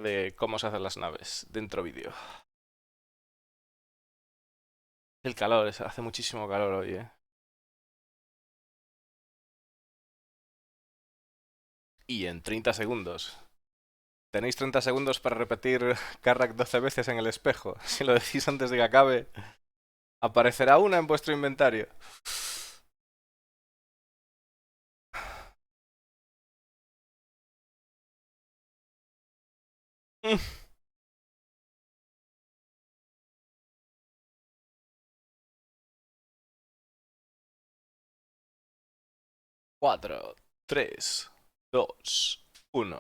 de cómo se hacen las naves dentro vídeo. El calor, hace muchísimo calor hoy, ¿eh? Y en 30 segundos. Tenéis 30 segundos para repetir Carrack 12 veces en el espejo. Si lo decís antes de que acabe, aparecerá una en vuestro inventario. Mm. 4, 3, 2, 1.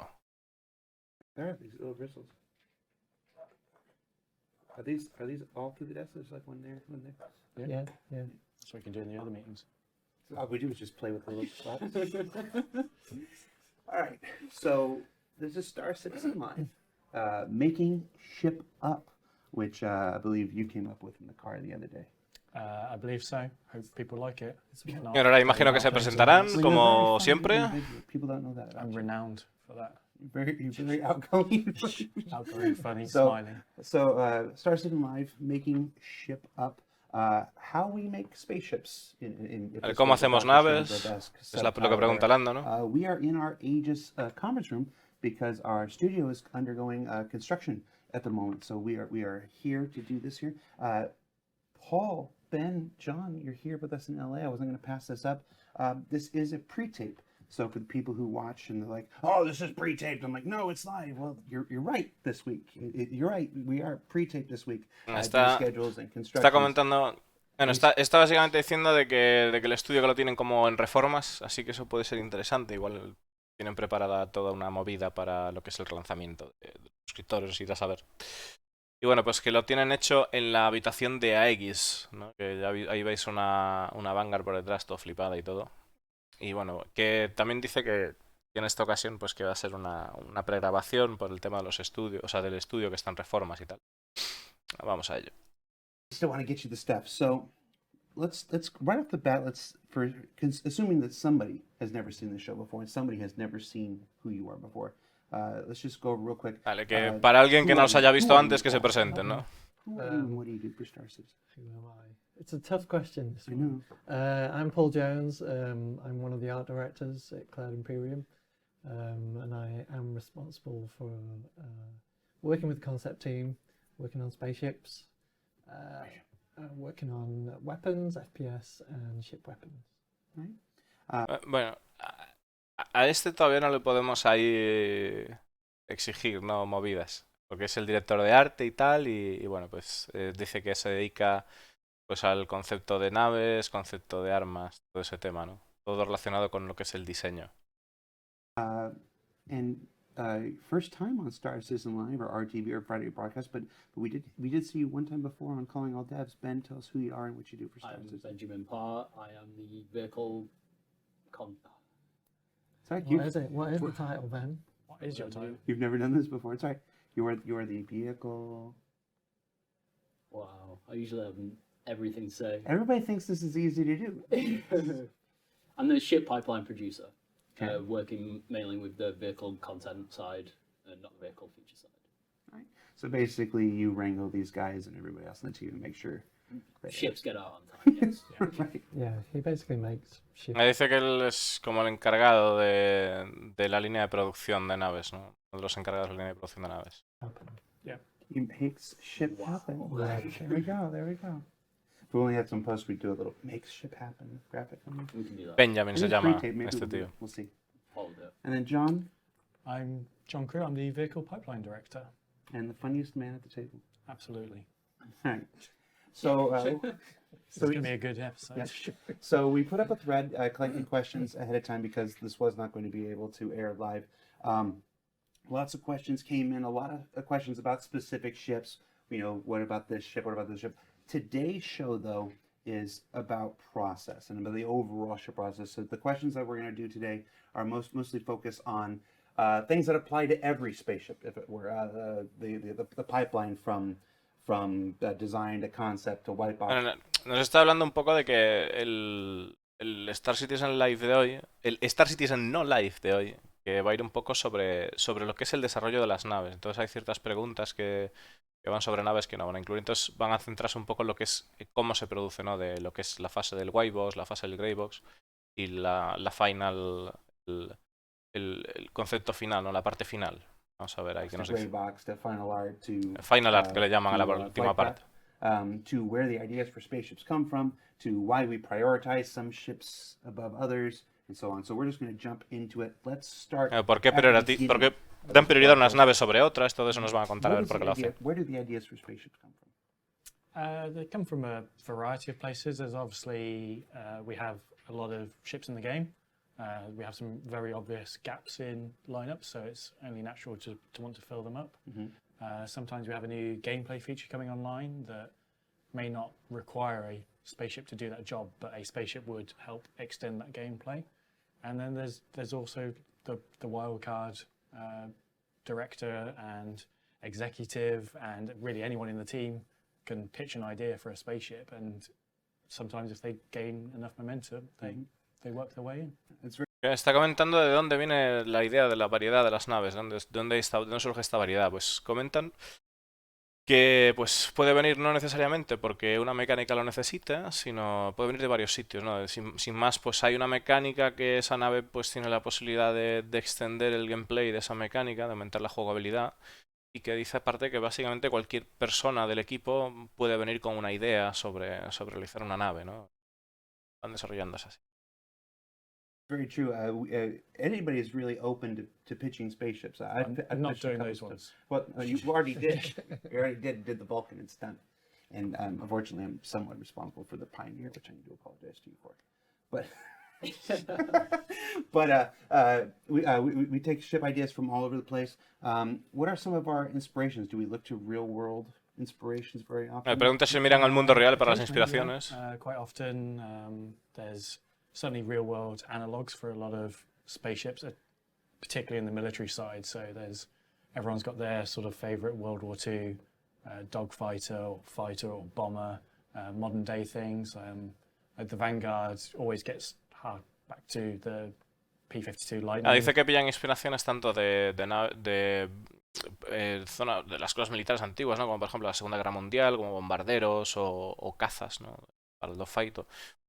There are these little bristles. Are these all through the desk? There's like one there, one there. Yeah, yeah. That's what we can do in the other meetings. All we do is just play with the little spots. All right, so this is Star Citizen Live, making ship up, which I believe you came up with in the car the other day. I believe so. Hope people like it. Y ahora imagino que se presentarán, como siempre. People don't know that. I'm renowned for that. You're very outgoing. Outgoing, funny, So- smiling. So, Star Citizen Live, making ship up. How we make spaceships ¿Cómo hacemos naves? Es lo que pregunta Lando, ¿no? We are in our Aegis conference room because our studio is undergoing construction at the moment. So we are here to do this here. Paul, Ben, John, you're here with us in LA. I wasn't going to pass this up. This is a pre-tape. So for the people who watch and they're like, "Oh, this is pre-taped," I'm like, "No, it's live." Well, you're right this week. You're right. We are pre-taped this week. Está Schedules and Está construction. comentando. Bueno, está básicamente diciendo de que el estudio que lo tienen como en reformas, así que eso puede ser interesante. Igual tienen preparada toda una movida para lo que es el relanzamiento de los suscriptores, ir a saber. Y bueno, pues que lo tienen hecho en la habitación de Aegis, ¿no? Que ya ahí veis una Vanguard por detrás, todo flipada y todo. Y bueno, que también dice que en esta ocasión pues que va a ser una pregrabación por el tema de los estudios, o sea, del estudio que está en reformas y tal. Vamos a ello. Still want to get you the stuff. So let's right off the bat, assuming that somebody has never seen the show before and somebody has never seen who you are before. Let's just go real quick. Vale, que para alguien que no los haya visto antes, que se presenten, ¿no? Who are you and what do you do for Star Citizen? Who am I? It's a tough question. This I one. know. I'm Paul Jones. I'm one of the art directors at Cloud Imperium, and I am responsible for working with the concept team, working on spaceships, working on weapons, FPS, and ship weapons. Right. Bueno, a este todavía no le podemos ahí exigir, ¿no? Movidas. Porque es el director de arte y tal, y bueno, pues dice que se dedica pues al concepto de naves, concepto de armas, todo ese tema, ¿no? Todo relacionado con lo que es el diseño. And first time on Star Citizen Live or RTV or Friday broadcast, but we did see you one time before on Calling All Devs. Ben, tell us who you are and what you do for Star I'm Citizen. Benjamin Parr. I am the vehicle Sorry, What is it? What is the title, Ben? What is your title? you've never done this before. Sorry, you are the vehicle. Wow, I usually have everything to say. Everybody thinks this is easy to do. I'm the ship pipeline producer, Okay. working mainly with the vehicle content side and not the vehicle feature side. Right. So basically, you wrangle these guys and everybody else in the team to make sure. that- Ships get out on time, yes. Right. Yeah, he basically makes ships. Me dice que él es como el encargado de la línea de producción de naves, ¿no? Uno de los encargados de la línea de producción de naves. happen. He makes ship happen. Wow. There we go. There we go. If we only had some posts, we'd do a little makes ship happen graphic. We can do that. Benjamin se Maybe llama pre-tape, maybe este we'll do tío. it. We'll see. Hold it. And then John, I'm John Crew. I'm the vehicle pipeline director. and the funniest man at the table. Absolutely. All right. So, It's going to be a good episode. yeah. So we put up a thread collecting questions ahead of time because this was not going to be able to air live. Lots of questions came in. A lot of questions about specific ships. You know, what about this ship? What about this ship? Today's show, though, is about process and about the overall ship process. So the questions that we're going to do today are mostly focused on things that apply to every spaceship, if it were the pipeline from design to concept to white box. Bueno, nos está hablando un poco de que el Star Citizen Live de hoy, el Star Citizen no Live de hoy, que va a ir un poco sobre lo que es el desarrollo de las naves. Entonces hay ciertas preguntas que van sobre naves que no van a incluir. Entonces van a centrarse un poco en lo que es cómo se produce, ¿no? De lo que es la fase del white box, la fase del grey box y la final, el concepto final, ¿no? La parte final. Vamos a ver ahí que The nos gray dice. box, the final art, to Final art, que le llaman a la última flight parte. prep, to where the ideas for spaceships come from, to why we prioritize some ships above others, and so on. So we're just going to jump into it. Let's start. ¿Por qué at the por beginning qué of dan this prioridad a unas process. naves sobre otras? Todo eso nos van a contar a What ver is por qué the lo idea? hacen. Where do the ideas for spaceships come from? They come from a variety of places. There's obviously, we have a lot of ships in the game. We have some very obvious gaps in lineups, so it's only natural to want to fill them up. Sometimes we have a new gameplay feature coming online that may not require a spaceship to do that job, but a spaceship would help extend that gameplay. And then there's also the wildcard director and executive, and really anyone in the team can pitch an idea for a spaceship, and sometimes if they gain enough momentum, they work their way in. Está comentando de dónde viene la idea de la variedad de las naves, dónde surge esta variedad. Pues comentan que pues puede venir no necesariamente porque una mecánica lo necesita, sino puede venir de varios sitios, ¿no? Sin más, pues hay una mecánica que esa nave pues tiene la posibilidad de extender el gameplay de esa mecánica, de aumentar la jugabilidad, y que dice aparte que básicamente cualquier persona del equipo puede venir con una idea sobre realizar una nave, ¿no? Van desarrollándose así. Very true. Anybody is really open to pitching spaceships. I'm not doing those ones. Well, you already did. You already did the Vulcan. It's done. And unfortunately, I'm somewhat responsible for the Pioneer, which I need to apologize to you for. But we take ship ideas from all over the place. What are some of our inspirations? Do we look to real world inspirations very often? Me pregunta si miran al mundo real para las Occasionally, yeah. inspiraciones. Quite often, there's certainly real world analogues for a lot of spaceships, particularly in the military side. So everyone's got their sort of favorite World War II dogfighter or fighter or bomber, modern day things. The Vanguard always gets back to the P-52 Lightning. Dice que pillan inspiraciones tanto de las cosas militares antiguas, ¿no? Como por ejemplo la Segunda Guerra Mundial, como bombarderos o cazas, ¿no? Para el dogfight,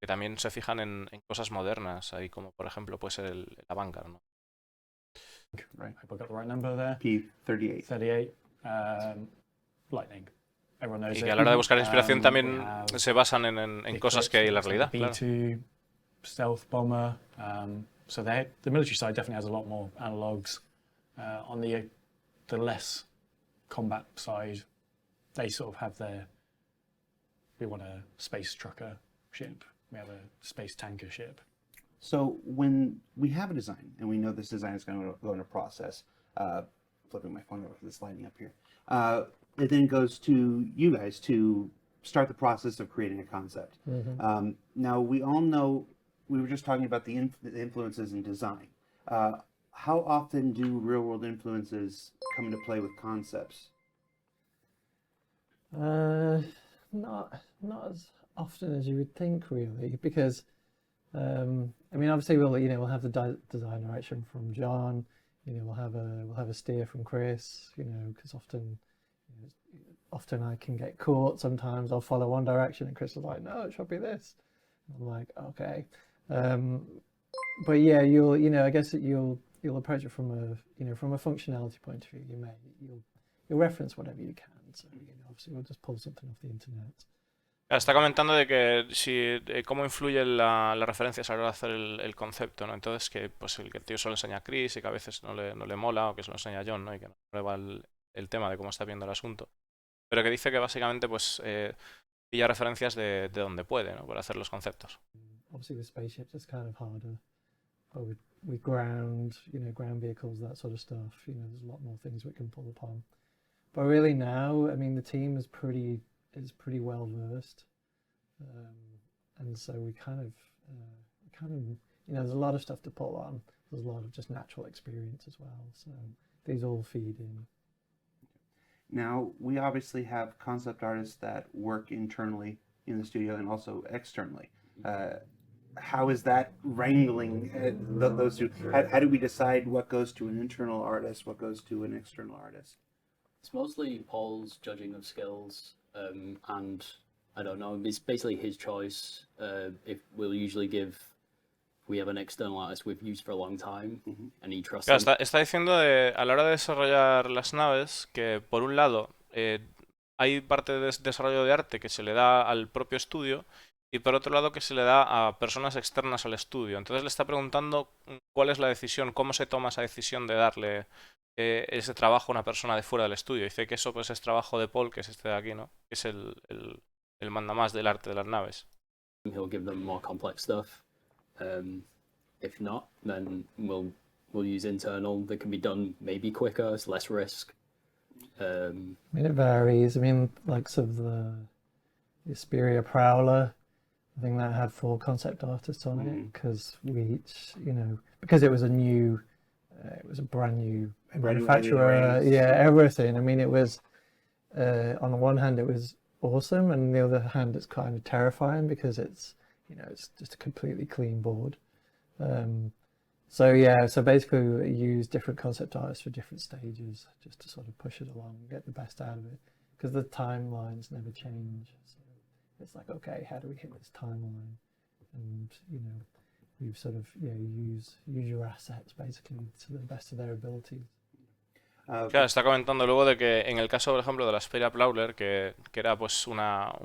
que también se fijan en cosas modernas, ahí como por ejemplo puede ser la Vanguard, ¿no? Right, I got the right number there. P-38. 38. Lightning. Everyone knows Y it. que a la hora de buscar inspiración We también have se basan en cosas que hay en la realidad. Claro. B2 stealth bomber. So the military side definitely has a lot more analogues. On the less combat side, they sort of have we want a space trucker ship. We have a space tanker ship. So when we have a design and we know this design is going to go into process, flipping my phone over because it's lighting up here, it then goes to you guys to start the process of creating a concept. Now we all know, we were just talking about the influences in design. How often do real world influences come into play with concepts? Not as often as you would think, really, because I mean, obviously we'll have the design direction from John. We'll have a steer from Chris. Because often I can get caught. Sometimes I'll follow one direction and Chris is like, "No, it should be this." I'm like, "Okay," but yeah, I guess that you'll approach it from a functionality point of view. You'll reference whatever you can. So obviously we'll just pull something off the internet. Está comentando de que cómo influye la referencia a la hora de hacer el concepto, ¿no? Entonces que pues el tío se lo enseña a Chris y que a veces no le mola, o que se lo enseña a John, ¿no? Y que no prueba el tema de cómo está viendo el asunto. Pero que dice que básicamente pues pilla referencias de donde puede, ¿no? Para hacer los conceptos. Obviously with spaceships it's kind of harder. But with ground vehicles, that sort of stuff, there's a lot more things we can pull upon. But really now, I mean, the team is pretty well versed, and so we kind of there's a lot of stuff to pull on. There's a lot of just natural experience as well. So these all feed in. Now we obviously have concept artists that work internally in the studio and also externally. how is that wrangling those two? How do we decide what goes to an internal artist, what goes to an external artist? It's mostly Paul's judging of skills, and I don't know. It's basically his choice. If we'll usually give, we have an external artist we've used for a long time, and he trusts Claro, him. está diciendo a la hora de desarrollar las naves que, por un lado, hay parte de desarrollo de arte que se le da al propio estudio y por otro lado que se le da a personas externas al estudio. Entonces le está preguntando cuál es la decisión, cómo se toma esa decisión de darle ese trabajo a una persona de fuera del estudio. Dice que eso pues es trabajo de Paul, que es este de aquí, ¿no? Que es el mandamás del arte de las naves. He'll give them more complex stuff. If not, then we'll use internal that can be done maybe quicker, it's less risk. I mean, it varies. I mean, like sort of the Asperia Prowler, I think that had 4 concept artists on it because we each, because it was it was a brand new manufacturer. Yeah, everything. I mean, it was, on the one hand, it was awesome, and on the other hand, it's kind of terrifying because it's just a completely clean board. So basically we use different concept artists for different stages just to sort of push it along and get the best out of it because the timelines never change. So it's like, okay, how do we hit this timeline? And you sort of use your assets basically to the best of their abilities. Claro, está comentando luego de que en el caso, por ejemplo, de la Asperia Prowler, que era pues un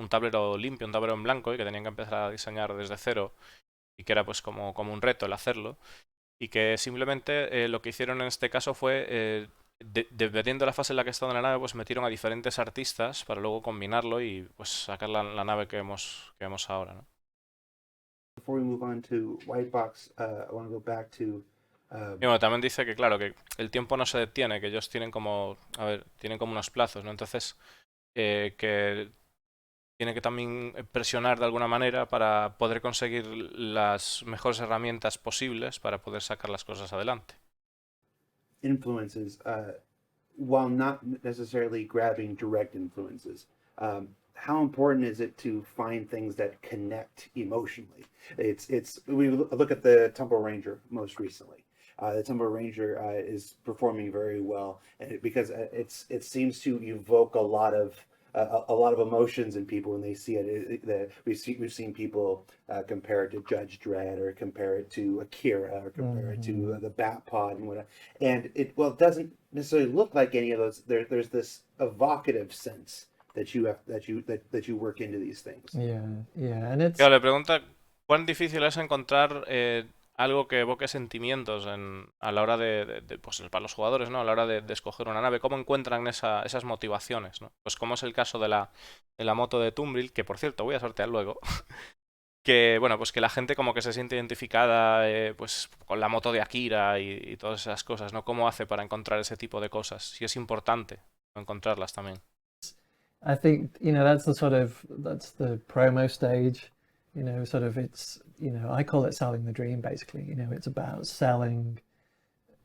tablero limpio, un tablero en blanco y que tenían que empezar a diseñar desde cero y que era pues como un reto el hacerlo y que simplemente lo que hicieron en este caso fue, dependiendo de la fase en la que estaba en la nave, pues metieron a diferentes artistas para luego combinarlo y pues sacar la nave que vemos ahora, ¿no? Before we move on to White Box, I want to go back to y bueno, también dice que claro, que el tiempo no se detiene, que ellos tienen tienen como unos plazos, ¿no? Entonces, que tiene que también presionar de alguna manera para poder conseguir las mejores herramientas posibles para poder sacar las cosas adelante. influences, while not necessarily grabbing direct influences. How important is it to find things that connect emotionally? We look at the Temple Ranger most recently. The Temple Ranger is performing very well, and because it seems to evoke a lot of emotions in people when they see it. We've seen people compare it to Judge Dredd, or compare it to Akira, or compare it to the Bat Pod and whatever. And it doesn't necessarily look like any of those. There's this evocative sense that you work into these things. Yeah, and it's. Claro, le pregunta cuán difícil es encontrar algo que evoque sentimientos a la hora pues para los jugadores, ¿no? A la hora de escoger una nave, ¿cómo encuentran esas motivaciones, ¿no? Pues como es el caso de la moto de Tumbril, que por cierto voy a sortear luego, que bueno, pues que la gente como que se siente identificada pues con la moto de Akira y todas esas cosas, ¿no? ¿Cómo hace para encontrar ese tipo de cosas? Si es importante encontrarlas también. I think that's the promo stage. It's I call it selling the dream. Basically, it's about selling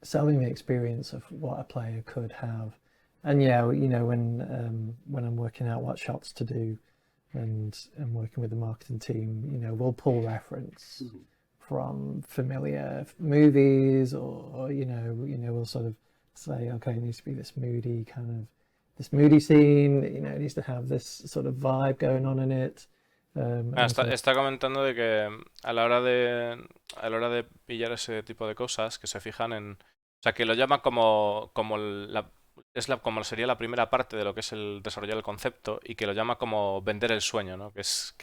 the experience of what a player could have. And when I'm working out what shots to do, and working with the marketing team, we'll pull reference from familiar movies, or we'll sort of say, okay, it needs to be this moody scene, it needs to have this sort of vibe going on in it. Está comentando de que a la hora de pillar ese tipo de cosas, que se fijan en, o sea, que lo llama como sería la primera parte de lo que es el desarrollar el concepto, y que lo llama como vender el sueño, ¿no? Que es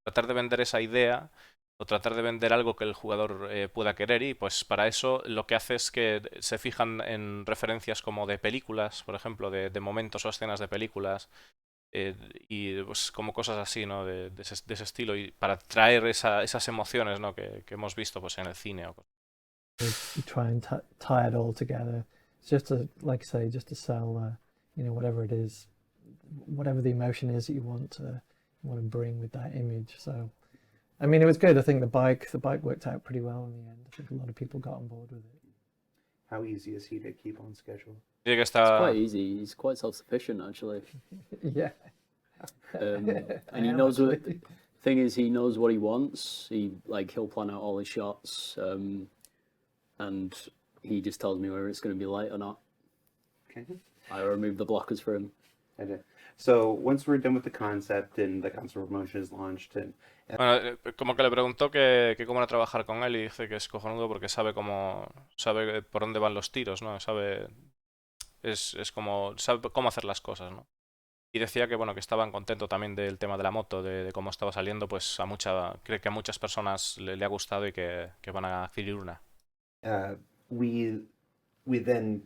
tratar de vender esa idea o tratar de vender algo que el jugador pueda querer, y pues para eso lo que hace es que se fijan en referencias como de películas, por ejemplo, de momentos o escenas de películas, y pues como cosas así, ¿no? De ese estilo, y para traer esas emociones, ¿no? que hemos visto pues en el cine o cosas. You try and tie it all together. It's just to, like I say, just to sell, whatever it is, whatever the emotion is that you want to bring with that image. So, I mean, it was good. I think the bike worked out pretty well in the end. I think a lot of people got on board with it. How easy is he to keep on schedule? Sí, que It's quite easy. He's quite self-sufficient, actually. Yeah. And he knows thing is, he knows what he wants. He'll plan out all his shots, and he just tells me whether it's going to be light or not. Okay. I remove the blockers for him. Okay. So once we're done with the concept and the concept of motion is launched, and Bueno, como que le preguntó que cómo era trabajar con él y dice que es cojonudo porque sabe por dónde van los tiros, ¿no? Sabe cómo hacer las cosas, ¿no? Y decía que bueno, que estaban contentos también del tema de la moto, de cómo estaba saliendo, pues cree que a muchas personas le ha gustado y que van a adquirir una. we then,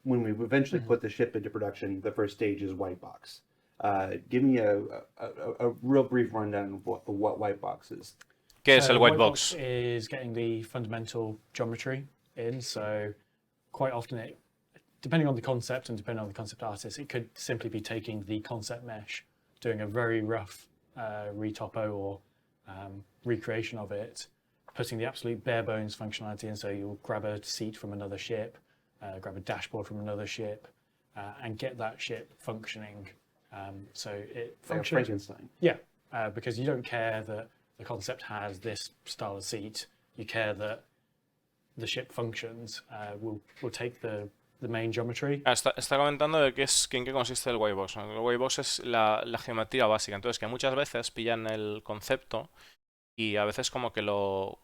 when we eventually put the ship into production, the first stage is white box. Give me a real brief rundown of what white box is. ¿Qué es So el white box? is getting the fundamental geometry in. So quite often depending on the concept and depending on the concept artist, it could simply be taking the concept mesh, doing a very rough retopo or recreation of it, putting the absolute bare bones functionality in. So you'll grab a seat from another ship, grab a dashboard from another ship, and get that ship functioning. So it Like a functions. Frankenstein. Yeah, because you don't care that the concept has this style of seat. You care that the ship functions. We'll take the main geometry. Está comentando de en qué consiste el white box, ¿no? El white box es la geometría básica. Entonces, que muchas veces pillan el concepto y a veces como que lo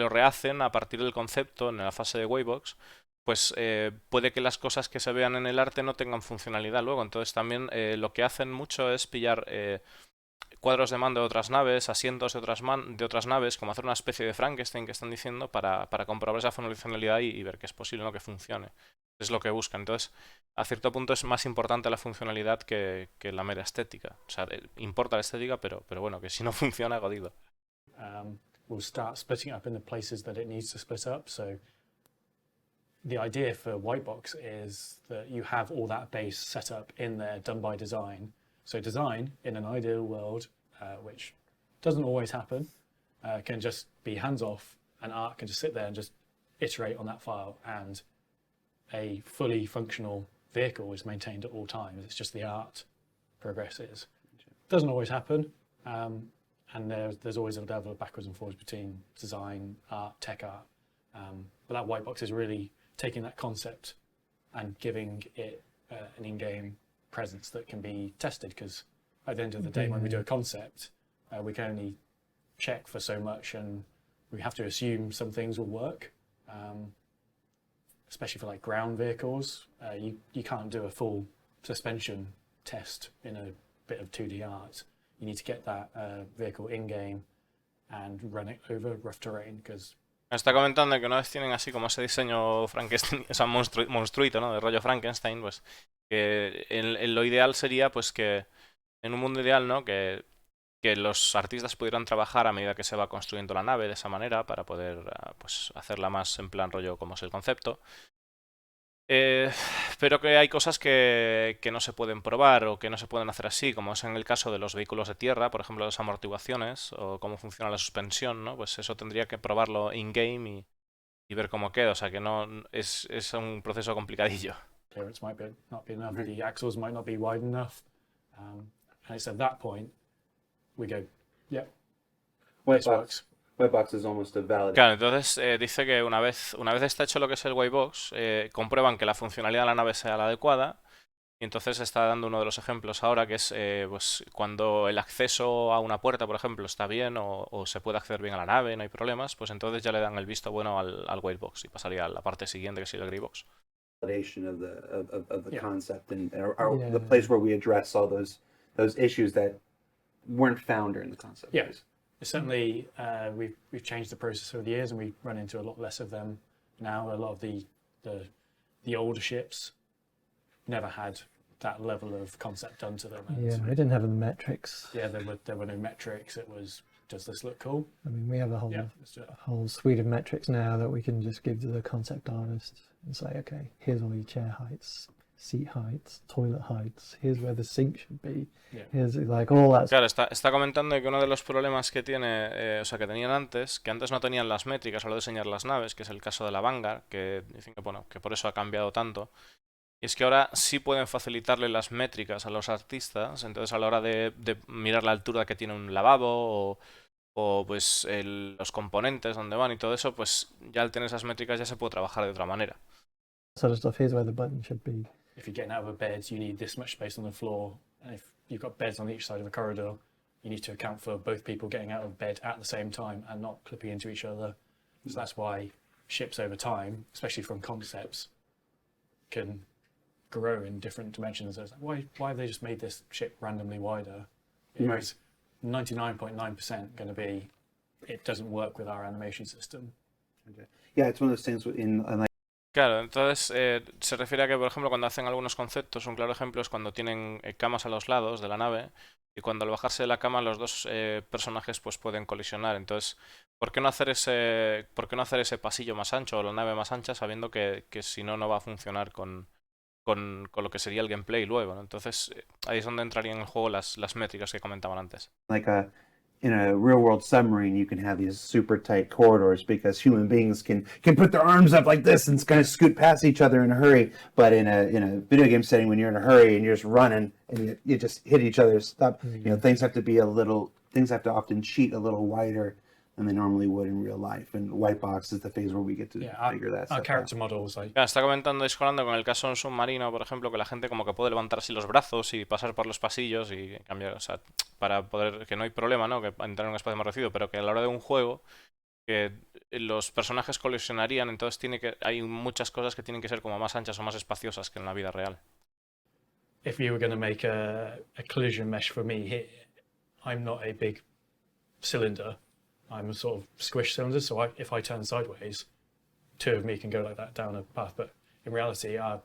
rehacen a partir del concepto en la fase de white box. Pues puede que las cosas que se vean en el arte no tengan funcionalidad luego. Entonces también lo que hacen mucho es pillar cuadros de mando de otras naves, asientos de otras naves, como hacer una especie de Frankenstein que están diciendo para comprobar esa funcionalidad y ver que es posible, ¿no? Que funcione. Es lo que buscan. Entonces, a cierto punto es más importante la funcionalidad que la mera estética. O sea, importa la estética, pero bueno, que si no funciona, jodido. We'll start splitting it up in the places that it needs to split up. So the idea for white box is that you have all that base set up in there, done by design. So design, in an ideal world, which doesn't always happen, can just be hands off, and art can just sit there and just iterate on that file, and a fully functional vehicle is maintained at all times. It's just the art progresses. Doesn't always happen, and there's always a level of backwards and forwards between design, art, tech art. But that white box is really taking that concept and giving it an in-game presence that can be tested, because at the end of the day, when we do a concept, we can only check for so much, and we have to assume some things will work, especially for like ground vehicles. You can't do a full suspension test in a bit of 2D art. You need to get that vehicle in-game and run it over rough terrain, because Está comentando que una vez tienen así como ese diseño Frankenstein, o sea, monstruito, ¿no? De rollo Frankenstein, pues que lo ideal sería pues que en un mundo ideal, ¿no? Que los artistas pudieran trabajar a medida que se va construyendo la nave de esa manera para poder pues hacerla más en plan rollo como es el concepto. Pero que hay cosas que no se pueden probar o que no se pueden hacer así, como es en el caso de los vehículos de tierra, por ejemplo, las amortiguaciones o cómo funciona la suspensión, ¿no? Pues eso tendría que probarlo in-game y ver cómo queda, o sea que no es un proceso complicadillo. clearance might not be enough, the axles might not be wide enough, and it's at that point we go, yeah, White this works. box is almost a valid. Claro, entonces dice que una vez está hecho lo que es el white box, comprueban que la funcionalidad de la nave sea la adecuada. Y entonces está dando uno de los ejemplos ahora, que es pues cuando el acceso a una puerta, por ejemplo, está bien o se puede acceder bien a la nave, no hay problemas, pues entonces ya le dan el visto bueno al white box y pasaría a la parte siguiente, que sería el grey box. Validation of the Yeah. concept and Yeah. the place where we address all those issues that weren't found during the concept Yeah. phase. Certainly, we've changed the process over the years, and we run into a lot less of them now. A lot of the older ships never had that level of concept done to them. And Yeah, we didn't have the metrics. yeah, there were no metrics. It was, does this look cool? I mean, we have a Yeah, let's do it. whole suite of metrics now that we can just give to the concept artist and say, okay, here's all your chair heights, seat heights, toilet heights, here's where the sink should be, Yeah. here's like all that. Claro, está comentando que uno de los problemas que tiene, o sea, que tenían antes, que antes no tenían las métricas a la hora de diseñar las naves, que es el caso de la Vanguard, que dicen que, bueno, que por eso ha cambiado tanto. Y es que ahora sí pueden facilitarle las métricas a los artistas, entonces a la hora de mirar la altura que tiene un lavabo o pues los componentes donde van y todo eso, pues ya al tener esas métricas ya se puede trabajar de otra manera. Sort of stuff. Here's where the button should be. If you're getting out of a bed, you need this much space on the floor. And if you've got beds on each side of a corridor, you need to account for both people getting out of bed at the same time and not clipping into each other. So that's why ships over time, especially from concepts, can grow in different dimensions. It's like, why have they just made this ship randomly wider? It Right. was 99.9% going to be, it doesn't work with our animation system. Yeah, it's one of those things like Claro, entonces se refiere a que, por ejemplo, cuando hacen algunos conceptos, un claro ejemplo es cuando tienen camas a los lados de la nave y cuando al bajarse de la cama los dos personajes pues pueden colisionar. Entonces, ¿por qué no hacer ese pasillo más ancho o la nave más ancha sabiendo que si no, no va a funcionar con lo que sería el gameplay luego, ¿no? Entonces, ahí es donde entrarían en juego las métricas que comentaban antes. in a real world submarine, you can have these super tight corridors because human beings can put their arms up like this and kind of scoot past each other in a hurry. But in a video game setting, when you're in a hurry and you're just running and you just hit each other's stuff, things have to often cheat a little wider than they normally would in real life. And white box is the phase where we get to figure that stuff Our character out. models, like, Claro, está comentando Discolando con el caso de un submarino, por ejemplo, que la gente como que puede levantar así los brazos y pasar por los pasillos y cambiar, o sea, para poder, que no hay problema, ¿no? Que entrar en un espacio más reducido, pero que a la hora de un juego que los personajes colisionarían, entonces hay muchas cosas que tienen que ser como más anchas o más espaciosas que en la vida real. if you were going to make a collision mesh for me here, I'm not a big cylinder. I'm a sort of squish cylinder, so if I turn sideways, two of me can go like that down a path. But in reality, our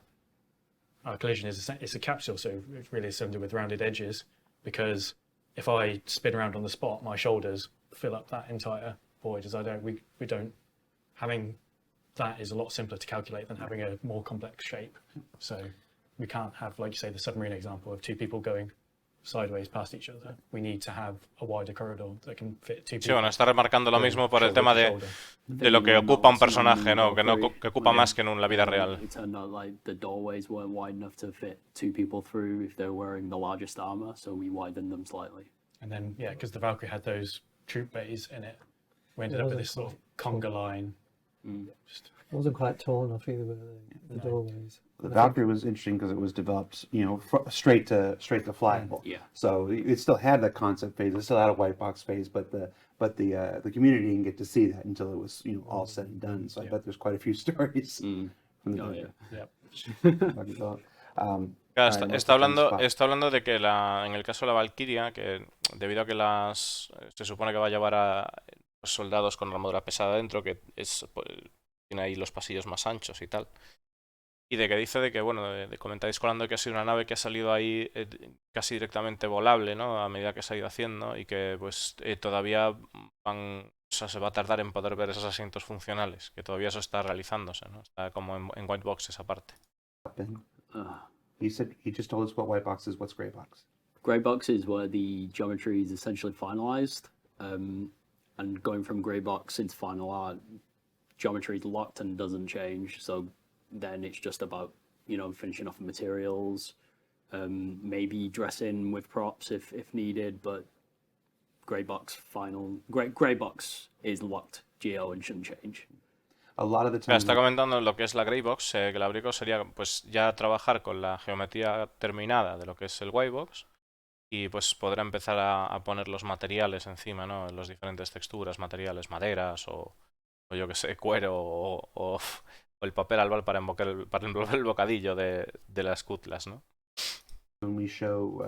collision is a capsule, so it's really a cylinder with rounded edges. Because if I spin around on the spot, my shoulders fill up that entire void. We don't having that is a lot simpler to calculate than having a more complex shape. So we can't have, like you say, the submarine example of two people going sideways past each other. We need to have a wider corridor that can fit two people. Sí, bueno, está remarcando lo mismo por el tema shoulder to de lo que ocupa un personaje, ¿no? Que ocupa más que en la vida real. It turned out like the doorways weren't wide enough to fit two people through if they're wearing the largest armor, so we widened them slightly. And then, yeah, because the Valkyrie had those troop bays in it, we ended up with this sort of conga line. Just, It wasn't quite tall enough either with the doorways. The Valkyrie was interesting because it was developed, straight to flyable. Yeah. So it still had that concept phase. It still had a white box phase, but the community didn't get to see that until it was all said and done. So I bet there's quite a few stories from the Claro, está hablando de que en el caso de la Valkyria, que debido a que se supone que va a llevar a los soldados con armadura pesada dentro, que tiene ahí los pasillos más anchos y tal. Y de que dice de que, bueno, comentáis colando que ha sido una nave que ha salido ahí casi directamente volable, ¿no? A medida que se ha ido haciendo y que pues todavía se va a tardar en poder ver esos asientos funcionales, que todavía eso está realizándose, ¿no? Está como en white box esa parte. He just told us what white box is. What's gray box? Grey box is where the geometry is essentially finalized, and going from grey box into final art, geometry is locked and doesn't change. So then it's just about finishing off the materials, maybe dressing with props if needed. But grey box is locked geo and shouldn't change. A lot of the time. Está comentando lo que es la Grey Box, que la Grey Box sería pues ya trabajar con la geometría terminada de lo que es el White Box y pues podrá empezar a poner los materiales encima, ¿no? Los diferentes texturas, materiales, maderas o yo que sé, cuero o el papel albal para envolver el bocadillo de las cutlas, ¿no? When we show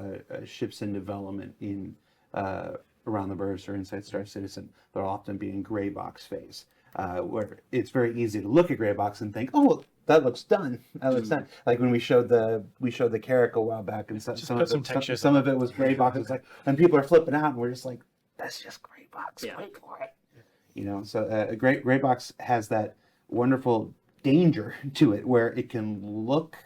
ships in development in around the Burst or inside Star Citizen, they'll often be in gray box phase. Where it's very easy to look at gray box and think, oh, well, that looks done. That looks done. Like when we showed the Carrick a while back, and some of it was gray box. It's like, and people are flipping out, and we're just like, that's just gray box. Yeah. Wait for it. So a gray box has that wonderful danger to it, where it can look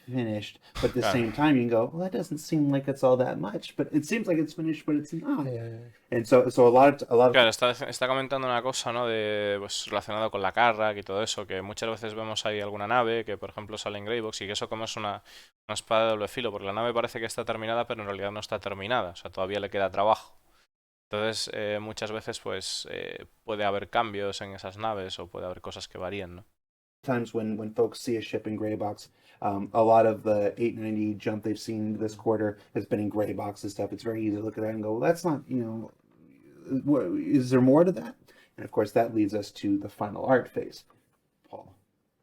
finished, but at the Claro. same time you can go, well, that doesn't seem like it's all that much, but it seems like it's finished, but it's not. Yeah. And so a lot of Claro, está comentando una cosa, ¿no? De, pues, relacionado con la Carrack y todo eso, que muchas veces vemos ahí alguna nave que, por ejemplo, sale en Greybox y que eso como es una espada de doble filo, porque la nave parece que está terminada, pero en realidad no está terminada, o sea, todavía le queda trabajo. Entonces, muchas veces, pues, puede haber cambios en esas naves o puede haber cosas que varíen, ¿no? times when folks see a ship in gray box, a lot of the 890 jump they've seen this quarter has been in gray box and stuff. It's very easy to look at that and go, well, that's not, is there more to that? And of course, that leads us to the final art phase. Paul,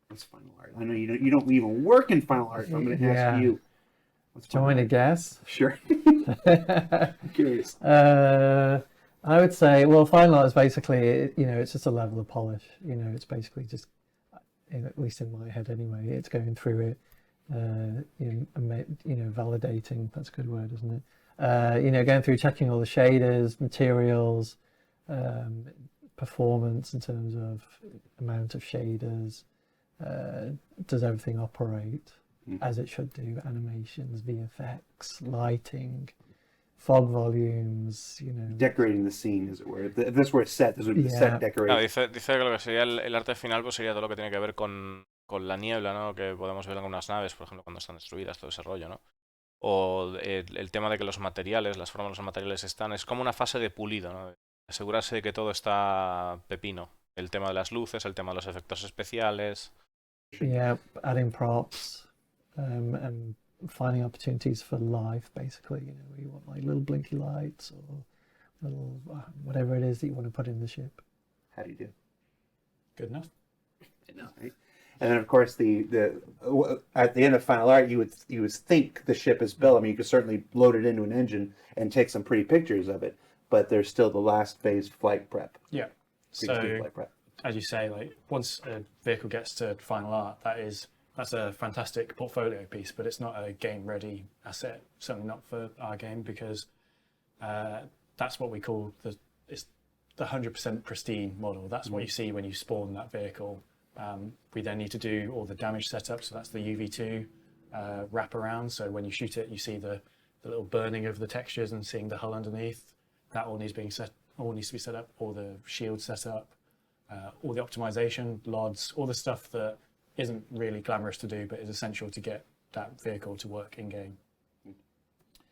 what's final art? I know you don't even work in final art, so I'm going to Yeah. ask you. What's Do you want me to guess? Sure. I'm curious. I would say, well, final art is basically, it's just a level of polish. It's basically just, at least in my head anyway, it's going through it, validating. That's a good word, isn't it? Going through checking all the shaders, materials, performance in terms of amount of shaders. Does everything operate as it should do? Animations, VFX, lighting, fog volumes, Decorating the scene, as it were. If this were a set, this would be the Yeah. set Claro, decoration. dice que lo que sería el arte final pues sería todo lo que tiene que ver con la niebla, ¿no? Que podemos ver en algunas naves, por ejemplo, cuando están destruidas, todo ese rollo, ¿no? O el tema de que los materiales, las formas de los materiales están... Es como una fase de pulido, ¿no? Asegurarse de que todo está pepino. El tema de las luces, el tema de los efectos especiales... Yeah, adding props, and finding opportunities for life, basically. Where you want like little blinky lights or little whatever it is that you want to put in the ship. How do you do? Good enough. Right? And then, of course, at the end of final art, you would think the ship is built. I mean, you could certainly load it into an engine and take some pretty pictures of it, but there's still the last phase, flight prep. Yeah. Pre-flight So, prep. as you say, like once a vehicle gets to final art, that's a fantastic portfolio piece, but it's not a game-ready asset. Certainly not for our game, because that's what we call the 100% pristine model. That's what you see when you spawn that vehicle. We then need to do all the damage setup, so that's the UV2 wraparound. So when you shoot it, you see the little burning of the textures and seeing the hull underneath. That all needs to be set up. All the shield set up, all the optimization, LODs, all the stuff that isn't really glamorous to do, but is essential to get that vehicle to work in game.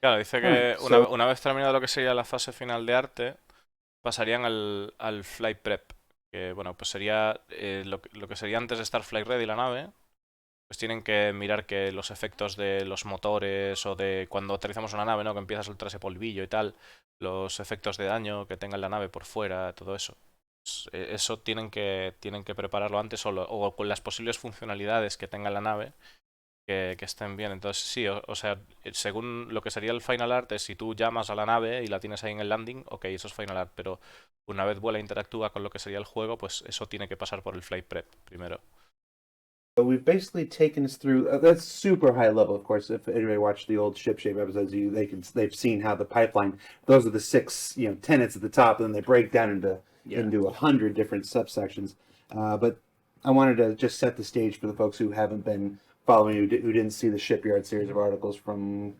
Claro, dice que Alright, so- una vez terminado lo que sería la fase final de arte, pasarían al flight prep, que bueno, pues sería lo que sería antes de estar flight ready la nave, pues tienen que mirar que los efectos de los motores o de cuando aterrizamos una nave, ¿no? Que empieza a soltar ese polvillo y tal, los efectos de daño que tenga la nave por fuera, todo eso. Pues, eso tienen que prepararlo antes o con las posibles funcionalidades que tenga la nave que estén bien. Entonces sí, o sea, según lo que sería el final art es si tú llamas a la nave y la tienes ahí en el landing, ok, eso es final art, pero una vez vuela e interactúa con lo que sería el juego, pues eso tiene que pasar por el flight prep primero. So we've basically taken us through. That's super high level, of course. If anybody watched the old Ship Shape episodes, they've seen how the pipeline. Those are the 6 tenets at the top, and then they break down into 100 different subsections. But I wanted to just set the stage for the folks who haven't been following, who didn't see the Shipyard series of articles from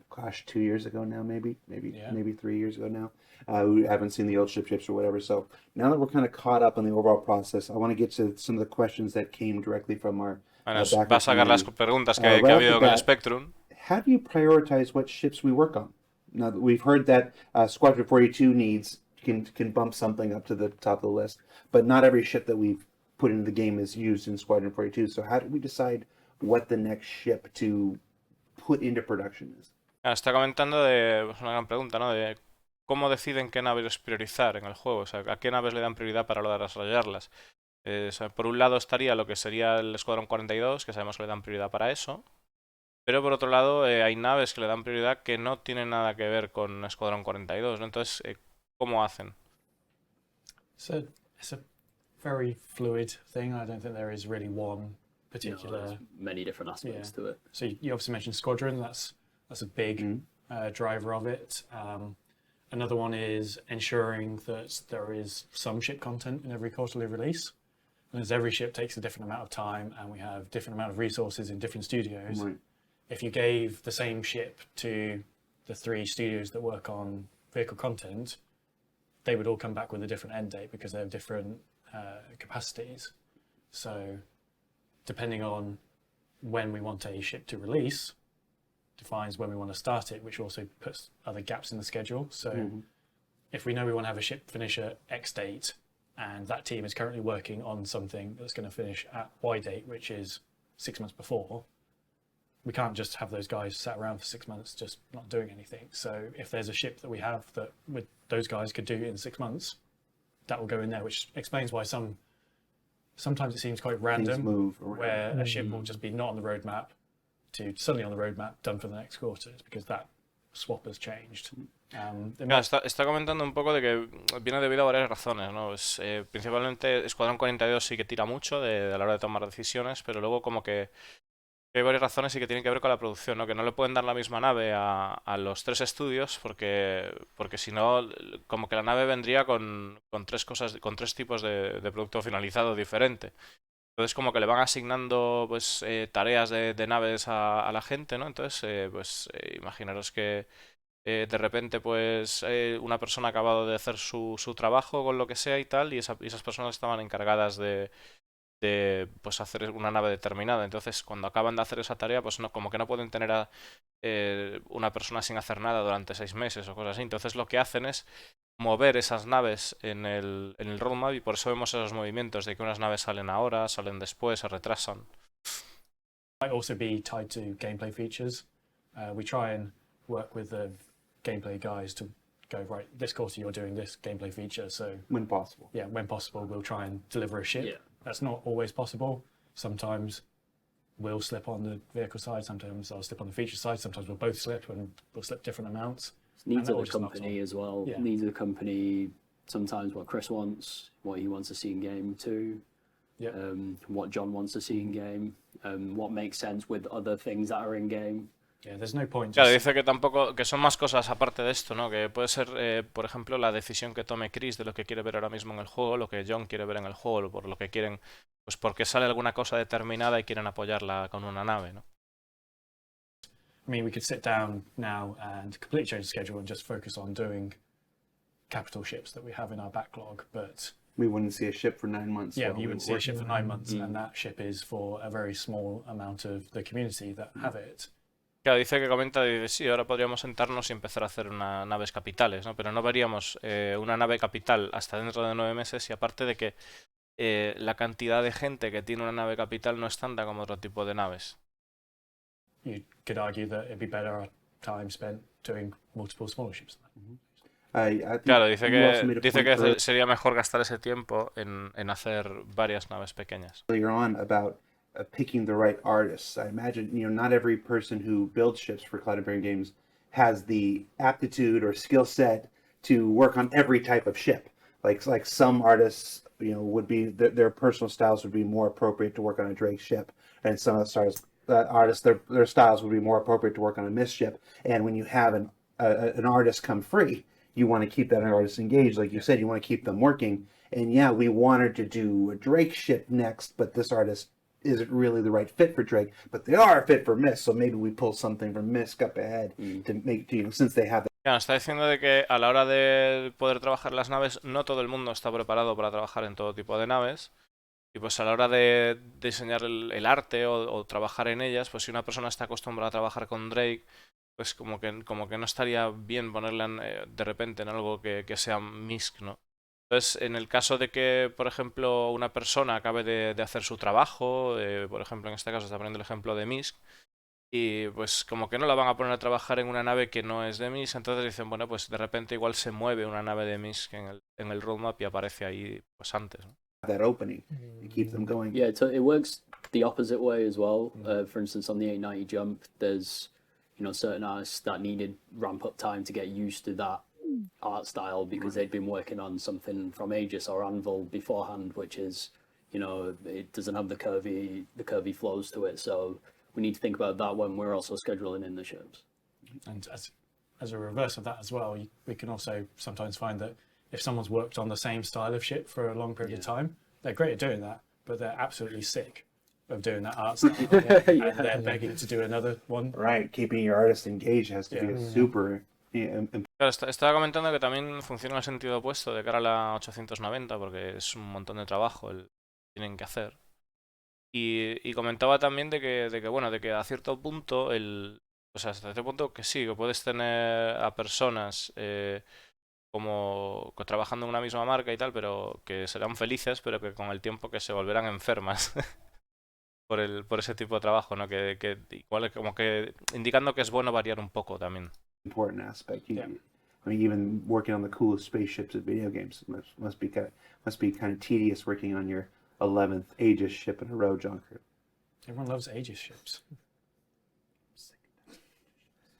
2 years ago now, maybe 3 years ago now. Who haven't seen the old Shipships or whatever. So now that we're kind of caught up on the overall process, I want to get to some of the questions that came directly from our Bueno, backer va a sacar las community. preguntas que Right ha off habido the en el bat, Spectrum. How do you prioritize what ships we work on? Now that we've heard that Squadron 42 can bump something up to the top of the list, but not every ship that we've put into the game is used in Squadron 42. So how do we decide what the next ship to put into production is? Está comentando de pues, una gran pregunta, ¿no? De cómo deciden qué naves priorizar en el juego, o sea, a qué naves le dan prioridad para lo de desarrollarlas. O sea, por un lado estaría lo que sería el Escuadrón 42, que sabemos que le dan prioridad para eso, pero por otro lado hay naves que le dan prioridad que no tienen nada que ver con Escuadrón 42, ¿no? Entonces, ¿cómo hacen? So it's a very fluid thing. I don't think there is really one particular. There's many different aspects to it. So you obviously mentioned Squadron. That's a big driver of it. Another one is ensuring that there is some ship content in every quarterly release. And as every ship takes a different amount of time, and we have different amount of resources in different studios, Right. if you gave the same ship to the 3 studios that work on vehicle content, they would all come back with a different end date because they have different capacities. So depending on when we want a ship to release defines when we want to start it, which also puts other gaps in the schedule. So if we know we want to have a ship finish at X date and that team is currently working on something that's going to finish at Y date, which is 6 months before, we can't just have those guys sat around for 6 months just not doing anything. So if there's a ship that we have that with those guys could do in 6 months, that will go in there, which explains why sometimes it seems quite Things random move around. where a ship will just be not on the roadmap to suddenly on the roadmap done for the next quarter. It's because that swap has changed. Claro, está comentando un poco de que viene debido a varias razones, ¿no? Principalmente Escuadrón 42 sí que tira mucho a la hora de tomar decisiones, pero luego como que hay varias razones y que tienen que ver con la producción, ¿no? Que no le pueden dar la misma nave a los 3 estudios porque si no, como que la nave vendría con 3 cosas, con 3 tipos de producto finalizado diferente. Entonces como que le van asignando pues tareas de naves a la gente, ¿no? Entonces imaginaros que de repente pues una persona ha acabado de hacer su trabajo con lo que sea y tal, y esas personas estaban encargadas de pues hacer una nave determinada. Entonces cuando acaban de hacer esa tarea pues no, como que no pueden tener a una persona sin hacer nada durante 6 meses o cosas así. Entonces lo que hacen es mover esas naves en el roadmap, y por eso vemos esos movimientos de que unas naves salen ahora, salen después, se retrasan. Might also be tied to gameplay features. We try and work with the gameplay guys to go, right, this quarter you're doing this gameplay feature, so When possible. yeah, when possible we'll try and deliver a ship. Yeah. That's not always possible. Sometimes we'll slip on the vehicle side, sometimes I'll slip on the feature side, sometimes we'll both slip and we'll slip different amounts. Needs that of the all just knocks company on. as well. Yeah. Needs of the company, sometimes what Chris wants, what he wants to see in game too. Yeah. What John wants to see in game. What makes sense with other things that are in game. Yeah, there's no point Claro, just dice que tampoco, que son más cosas aparte de esto, ¿no? Que puede ser, por ejemplo, la decisión que tome Chris de lo que quiere ver ahora mismo en el juego, lo que John quiere ver en el juego, por lo que quieren, pues porque sale alguna cosa determinada y quieren apoyarla con una nave, ¿no? I mean, we could sit down now and completely change the schedule and just focus on doing capital ships that we have in our backlog, but We wouldn't see a ship for 9 months. yeah, while you we would were see a working. ship for 9 months, and that ship is for a very small amount of the community that have it. Claro, dice que comenta, dice, sí, ahora podríamos sentarnos y empezar a hacer naves capitales, ¿no? Pero no veríamos una nave capital hasta dentro de 9 meses, y aparte de que la cantidad de gente que tiene una nave capital no es tanta como otro tipo de naves. You could argue that it'd be better our time spent doing multiple smaller ships. I think Claro, dice you also made a que point earlier- sería mejor gastar ese tiempo en hacer varias naves pequeñas. earlier on about picking the right artists. I imagine, not every person who builds ships for Cloud Imperium Games has the aptitude or skill set to work on every type of ship. Like some artists, would be their personal styles would be more appropriate to work on a Drake ship, and some of the artists their styles would be more appropriate to work on a Mist ship. And when you have an artist come free, you want to keep that artist engaged. Like you said, you want to keep them working. And yeah, we wanted to do a Drake ship next, but this artist isn't really the right fit for Drake, but they are a fit for Mist, so maybe we pull something from Mist up ahead to make, since they have Claro, está diciendo de que a la hora de poder trabajar las naves, no todo el mundo está preparado para trabajar en todo tipo de naves. Y pues a la hora de diseñar el arte o trabajar en ellas, pues si una persona está acostumbrada a trabajar con Drake, pues como que no estaría bien ponerla de repente en algo que sea MISC, ¿no? Entonces, en el caso de que, por ejemplo, una persona acabe de hacer su trabajo, por ejemplo, en este caso está poniendo el ejemplo de MISC, y pues como que no la van a poner a trabajar en una nave que no es de MISC, entonces dicen, bueno, pues de repente igual se mueve una nave de MISC en el roadmap y aparece ahí pues antes, ¿no? that opening to keep them going. Yeah, so it works the opposite way as well. For instance, on the 890 jump, there's certain artists that needed ramp up time to get used to that art style because they'd been working on something from Aegis or Anvil beforehand, which is it doesn't have the curvy flows to it. So we need to think about that when we're also scheduling in the ships. And as a reverse of that as well, we can also sometimes find that if someone's worked on the same style of ship for a long period of time, they're great at doing that, but they're absolutely sick of doing that art style, and Yeah. they're begging to do another one. Right, keeping your artist engaged has to be a Yeah. super Claro, estaba comentando que también funciona en el sentido opuesto de cara a la 890, porque es un montón de trabajo el que tienen que hacer. Y comentaba también bueno, de que a cierto punto, o sea, hasta cierto punto que sí, que puedes tener a personas como trabajando en una misma marca y tal, pero que serán felices, pero que con el tiempo que se volverán enfermas por ese tipo de trabajo, ¿no? Que igual como que indicando que es bueno variar un poco también. important aspect. Yeah. I mean, even working on the coolest spaceships in video games must be kind of tedious working on your 11th Aegis ship in a row, Junker. Everyone loves Aegis ships.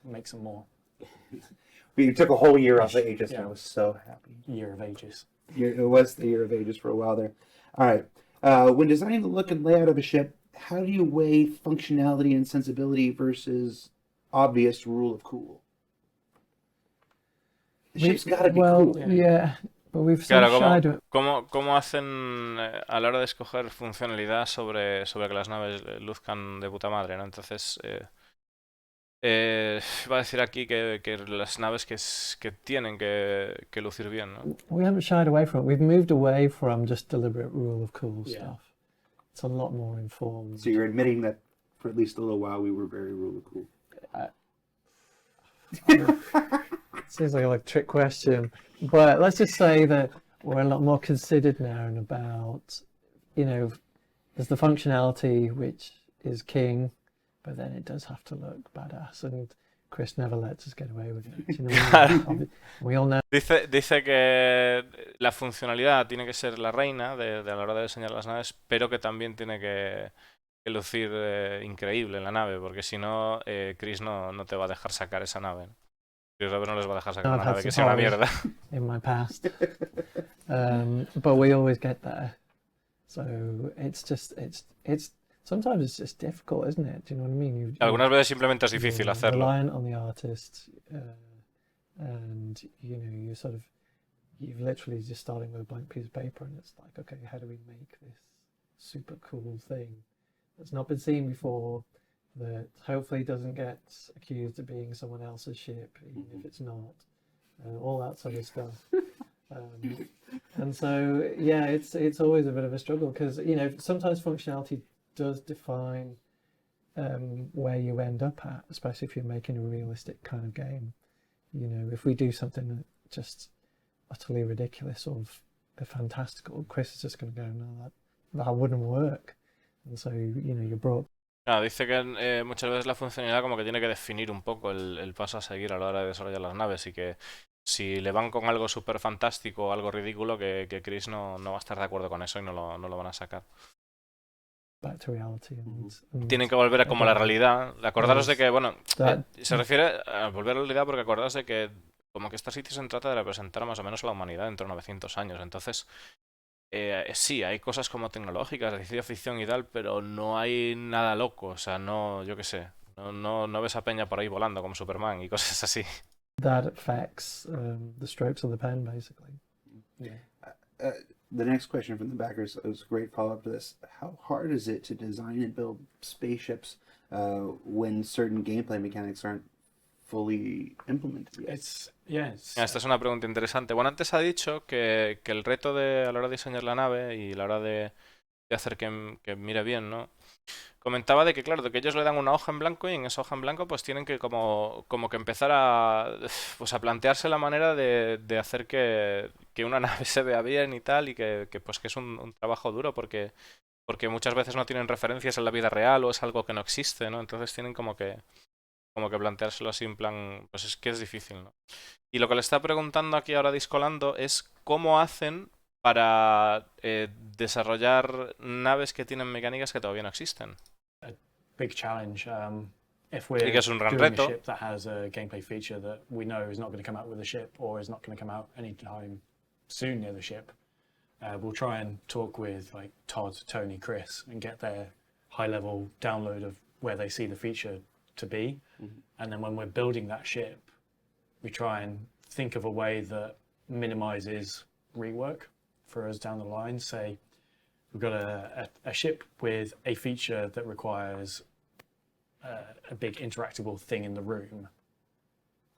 Makes them more. We took a whole year off the Aegis, and I was so happy. Year of Aegis. It was the year of Aegis for a while there. All right. When designing the look and layout of a ship, how do you weigh functionality and sensibility versus obvious rule of cool? The ship's got to be well, cool. yeah, but we've sort Claro, of shied away. ¿cómo hacen a la hora de escoger funcionalidad sobre que las naves luzcan de puta madre, ¿no? Entonces, va a decir aquí que las naves que tienen que lucir bien, ¿no? We haven't shied away from it. We've moved away from just deliberate rule of cool Yeah. stuff. It's a lot more informed. So you're admitting that for at least a little while we were very rule of cool. Seems like a trick question, but let's just say that we're a lot more considered now and about, there's the functionality which is king, but then it does have to look badass, and Chris never lets us get away with it. Do you know what I mean? We all know. Dice que la funcionalidad tiene que ser la reina a la hora de diseñar las naves, pero que también tiene que lucir increíble en la nave, porque si no, Chris no te va a dejar sacar esa nave. Chris no les va a dejar sacar I've una had nave que some sea una horrors mierda. in my past, but we always get there. So it's sometimes it's just difficult, isn't it? Do you know what I mean? Algunas veces simplemente es difícil you're hacerlo. reliant on the artist, and you've literally just starting with a blank piece of paper, and it's like, okay, how do we make this super cool thing that's not been seen before, that hopefully doesn't get accused of being someone else's ship, even if it's not, all that sort of stuff. And so, yeah, it's always a bit of a struggle, because sometimes functionality does define where you end up at, especially if you're making a realistic kind of game. If we do something that just utterly ridiculous or fantastical, Chris is just going to go, no, that wouldn't work. And so, you're brought. Claro, dice que muchas veces la funcionalidad como que tiene que definir un poco el paso a seguir a la hora de desarrollar las naves, y que si le van con algo súper fantástico o algo ridículo, que Chris no va a estar de acuerdo con eso y no lo van a sacar. Back to reality. And Tienen que volver a como la realidad. Acordaros de que, bueno, that- se refiere a volver a la realidad porque acordaros de que como que esta sitio se trata de representar más o menos a la humanidad dentro de 900 años. Entonces, sí, hay cosas como tecnológicas, de ciencia ficción y tal, pero no hay nada loco. O sea, no, yo qué sé, no ves a Peña por ahí volando como Superman y cosas así. that affects the strokes of the pen, basically. Yeah. The next question from the backers is a great follow-up to this. How hard is it to design and build spaceships when certain gameplay mechanics aren't fully implemented yet? Esta es una pregunta interesante. Bueno, antes ha dicho que el reto a la hora de diseñar la nave y a la hora de hacer que mire bien, ¿no? Comentaba de que, claro, de que ellos le dan una hoja en blanco y en esa hoja en blanco pues tienen que como que empezar a plantearse la manera de hacer que una nave se vea bien y tal, y que es un trabajo duro porque muchas veces no tienen referencias en la vida real o es algo que no existe, ¿no? Entonces tienen como que planteárselo así en plan, pues es que es difícil, ¿no? Y lo que le está preguntando aquí ahora Discolando es cómo hacen para desarrollar naves que tienen mecánicas que todavía no existen. Big challenge. If Y we're que es un gran doing a reto. ship that has a gameplay feature that we know is not going to come out with the ship or is not going to come out anytime soon near the ship, we'll try and talk with like Todd, Tony, Chris and get their high-level download of where they see the feature to be. And then when we're building that ship, we try and think of a way that minimizes rework for us down the line. Say, we've got a ship with a feature that requires a big interactable thing in the room.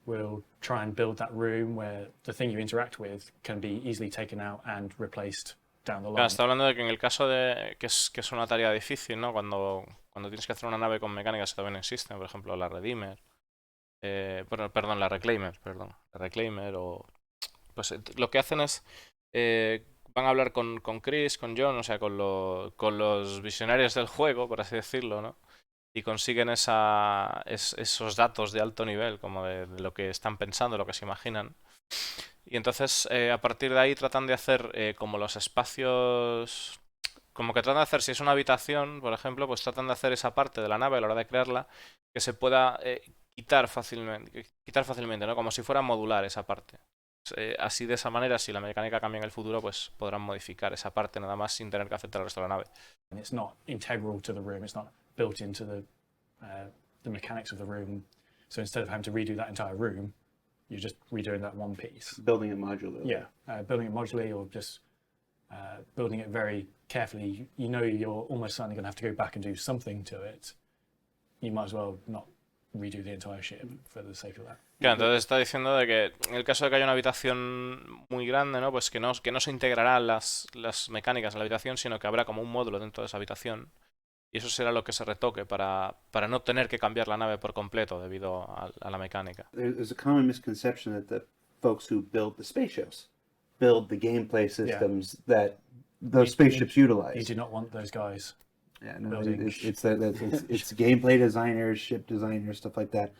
We'll try and build that room where the thing you interact with can be easily taken out and replaced down the Claro, line. está hablando de que en el caso de que es una tarea difícil, ¿no? Cuando tienes que hacer una nave con mecánicas que también existen, por ejemplo la Redeemer, perdón, la Reclaimer, la Reclaimer o pues lo que hacen es van a hablar con Chris, con John, o sea, con los visionarios del juego, por así decirlo, ¿no? Y consiguen esos datos de alto nivel, como de lo que están pensando, lo que se imaginan. Y entonces, a partir de ahí, tratan de hacer como los espacios. Como que tratan de hacer, si es una habitación, por ejemplo, pues tratan de hacer esa parte de la nave a la hora de crearla que se pueda quitar fácilmente, ¿no? Como si fuera modular esa parte. Así de esa manera, si la mecánica cambia en el futuro, pues podrán modificar esa parte nada más sin tener que afectar al resto de la nave. It's not integral to the room. It's not built into the mechanics of the room. So instead of having to redo that entire room, you're just redoing that one piece. Building it modularly. Yeah, building it modularly or just building it very carefully. You know you're almost certainly going to have to go back and do something to it. You might as well not redo the entire ship for the sake of that. Claro, entonces está diciendo de que en el caso de que haya una habitación muy grande, ¿no? Pues que no se integrarán las mecánicas en la habitación, sino que habrá como un módulo dentro de esa habitación. Y eso será lo que se retoque para no tener que cambiar la nave por completo debido a la mecánica. There's a common misconception that the folks who build the spaceships build the gameplay systems that those spaceships utilize. You do not want those guys. Yeah, no, building. it's gameplay designers, ship designers, stuff like that.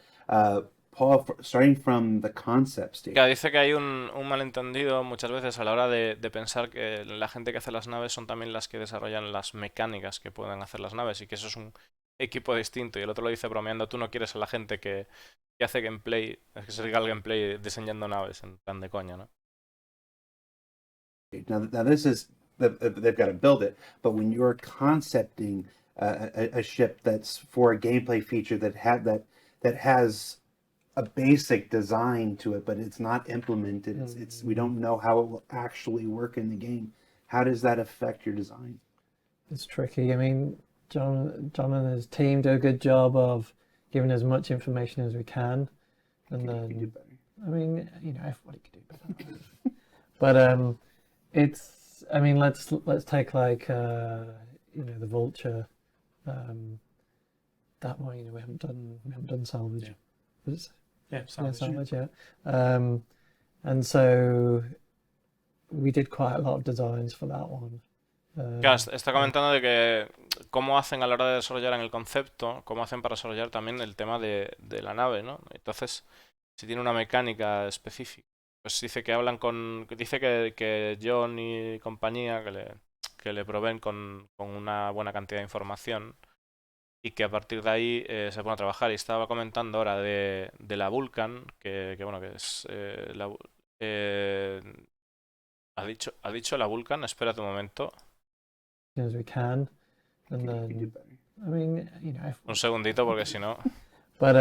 Paul, starting from the concept stage. Claro, dice que hay un malentendido muchas veces a la hora de pensar que la gente que hace las naves son también las que desarrollan las mecánicas que pueden hacer las naves y que eso es un equipo distinto. Y el otro lo dice bromeando, tú no quieres a la gente que hace gameplay, es que se diga el gameplay diseñando naves en plan de coña, ¿no? Now this is they've got to build it, but when you're concepting a ship that's for a gameplay feature that has a basic design to it, but it's not implemented. It's we don't know how it will actually work in the game. How does that affect your design? It's tricky. I mean, John and his team do a good job of giving as much information as we can, and You then can do better. I mean, everybody could do better. But it's. I mean, let's take like the Vulture. That one, we haven't done salvage. Yeah. But Yeah, salvage, yeah. And so we did quite a lot of designs for that one. Claro, está comentando de que cómo hacen a la hora de desarrollar en el concepto, cómo hacen para desarrollar también el tema de la nave, ¿no? Entonces, si tiene una mecánica específica, pues dice que dice que John y compañía que le proveen con una buena cantidad de información y que a partir de ahí se pone a trabajar. Y estaba comentando ahora de la Vulcan, que bueno, que es ¿ha dicho la Vulcan? Espérate un momento. As we can, and You can do then better. I mean, Un segundito, porque si no. But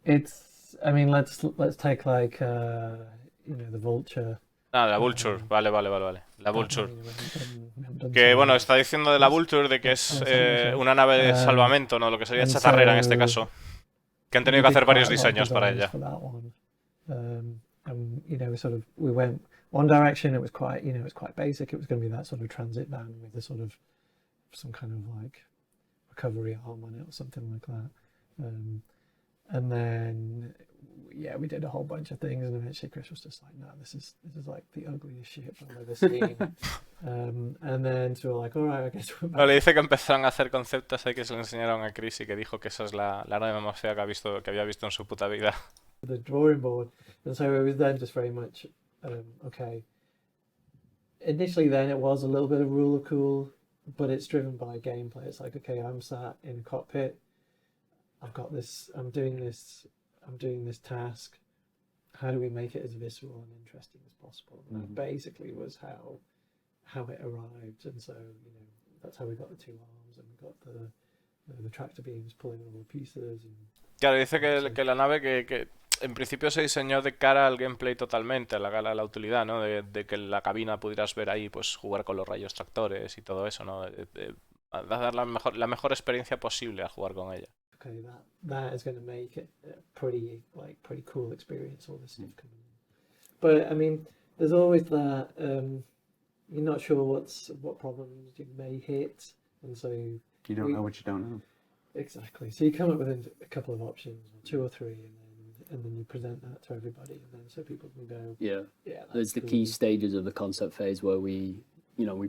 it's. I mean, let's take like the Vulture. Ah, la Vulture. Vale. La Vulture. We haven't done Que bueno, salvage. está diciendo de la Vulture de que es Salvage, una nave de salvamento, ¿no? Lo que sería and chatarrera en este so caso. Que han we tenido que did hacer varios quite a lot of diseños para designs ella. for that one. And we went one direction. It was quite basic. It was going to be that sort of transit van with a sort of some kind of like recovery arm on it or something like that. And then we did a whole bunch of things, and eventually Chris was just like, "No, this is like the ugliest ship I've ever seen." And then so we're like, "All right, I guess we're back." No, le dice que empezaron a hacer conceptos ahí que se lo enseñaron a Chris y que dijo que esa es la nave más fea que había visto en su puta vida. The drawing board, and so it was then just very much okay. Initially, then it was a little bit of rule of cool, but it's driven by gameplay. It's like, okay, I'm sat in a cockpit. I've got this. I'm doing this task. How do we make it as visceral and interesting as possible? And that basically was how it arrived, and so that's how we got the two arms, and we got the tractor beams pulling all the pieces. And Claro, dice que la nave que en principio se diseñó de cara al gameplay totalmente, a la utilidad, ¿no? De que en la cabina pudieras ver ahí, pues jugar con los rayos tractores y todo eso, ¿no? A dar la mejor experiencia posible al jugar con ella. Okay, that is going to make it a pretty cool experience, all this stuff coming in. But I mean, there's always that you're not sure what problems you may hit, and so You don't know what you don't know. exactly. So you come up with a couple of options, or 2 or 3, and then you present that to everybody, and then so people can go, Yeah. yeah. There's the key stages of the concept phase where we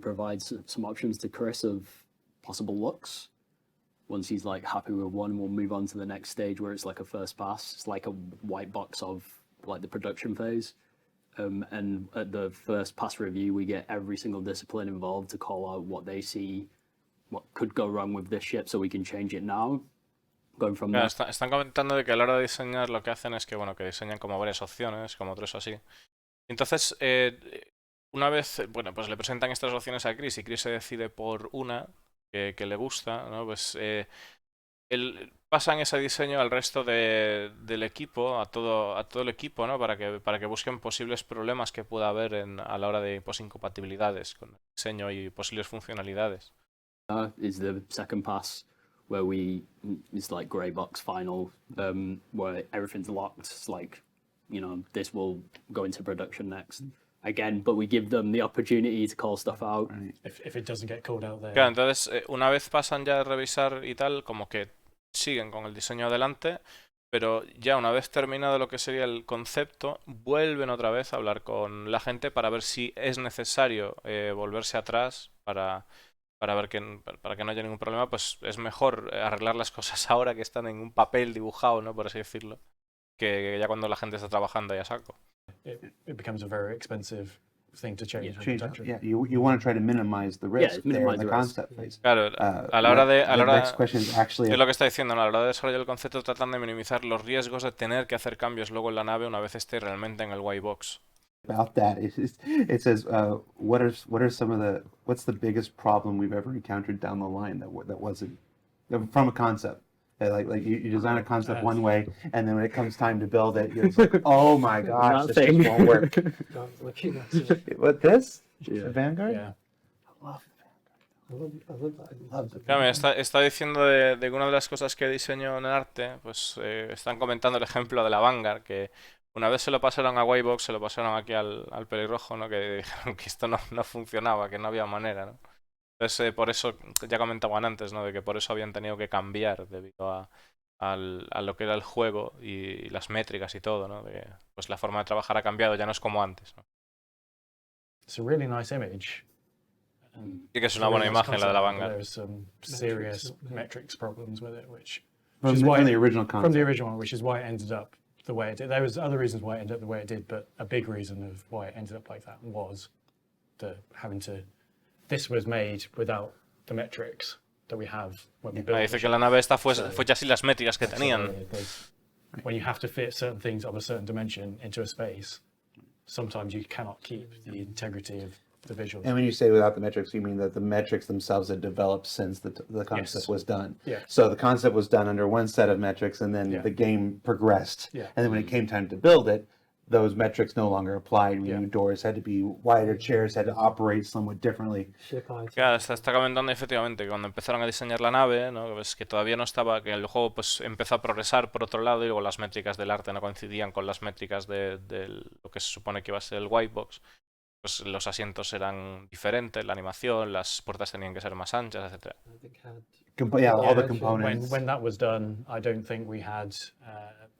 provide some options to Chris of possible looks. Once he's like happy with one, we'll move on to the next stage where it's like a first pass. It's like a white box of like the production phase. And at the first pass review, we get every single discipline involved to call out what they see, what could go wrong with this ship, so we can change it now. Going from Claro, there. están comentando de que a la hora de diseñar lo que hacen es que, bueno, que diseñan como varias opciones, como 3 o así. Entonces, una vez, bueno, pues le presentan estas opciones a Chris y Chris se decide por una que le gusta, ¿no? Pues pasan ese diseño al resto del equipo, a todo el equipo, ¿no? Para que busquen posibles problemas que pueda haber a la hora de pues, incompatibilidades con el diseño y posibles funcionalidades. Is the second pass where it's like grey box final, where everything's locked. It's like, this will go into production next. Again, but we give them the opportunity to call stuff out. Right. If it doesn't get called out there. Claro, entonces una vez pasan ya a revisar y tal, como que siguen con el diseño adelante, pero ya una vez terminado lo que sería el concepto, vuelven otra vez a hablar con la gente para ver si es necesario volverse atrás para ver para que no haya ningún problema. Pues es mejor arreglar las cosas ahora que están en un papel dibujado, ¿no? Por así decirlo, que ya cuando la gente está trabajando ya saco. It becomes a very expensive thing to change. Yeah, you want to try to minimize the risk there in minimize the the risk. concept phase. Claro, a la hora de... The next question is actually Es lo que está diciendo, ¿no? A la hora de desarrollar el concepto tratan de minimizar los riesgos de tener que hacer cambios luego en la nave una vez esté realmente en el white box. about that. It says, what's the biggest problem we've ever encountered down the line that wasn't from a concept? Like you design a concept one way, and then when it comes time to build it, you're just like, oh my gosh, this just won't work. John's looking at it. What, this? Yeah. The Vanguard? Yeah. I love I love that. I love that. Claro, mira, está diciendo de que una de las cosas que diseñó en el arte, pues están comentando el ejemplo de la Vanguard, que una vez se lo pasaron a Whitebox, se lo pasaron aquí al pelirrojo, ¿no? Que dijeron que esto no funcionaba, que no había manera, ¿no? Entonces, por eso, ya comentaban antes, ¿no? De que por eso habían tenido que cambiar debido a lo que era el juego y las métricas y todo, ¿no? Pues la forma de trabajar ha cambiado, ya no es como antes, ¿no? It's a really nice image. Sí que es una buena imagen la de la Vanguard. There's some serious metrics problems with it, which From is the, why from the original from concept. the original one, which is why it ended up the way it did. There was other reasons why it ended up the way it did, but a big reason of why it ended up like that was this was made without the metrics that we have when we built. Dice que la nave esta fue ya sin las métricas que tenían. Because when you have to fit certain things of a certain dimension into a space, sometimes you cannot keep the integrity of the visuals. And when you say without the metrics, you mean that the metrics themselves had developed since the concept Yes. was done. Yeah. So the concept was done under one set of metrics, and then Yeah. the game progressed. Yeah. And then when it came time to build it, those metrics no longer applied. Yeah. New doors had to be wider, chairs had to operate somewhat differently. Ship item. Claro, está comentando efectivamente que cuando empezaron a diseñar la nave, ¿no? Pues que todavía no estaba, que el juego pues empezó a progresar por otro lado y luego las métricas del arte no coincidían con las métricas de lo que se supone que iba a ser el white box. Pues los asientos eran diferentes, la animación, las puertas tenían que ser más anchas, etc. I think had Yeah, all the Yeah, components. When that was done, I don't think we had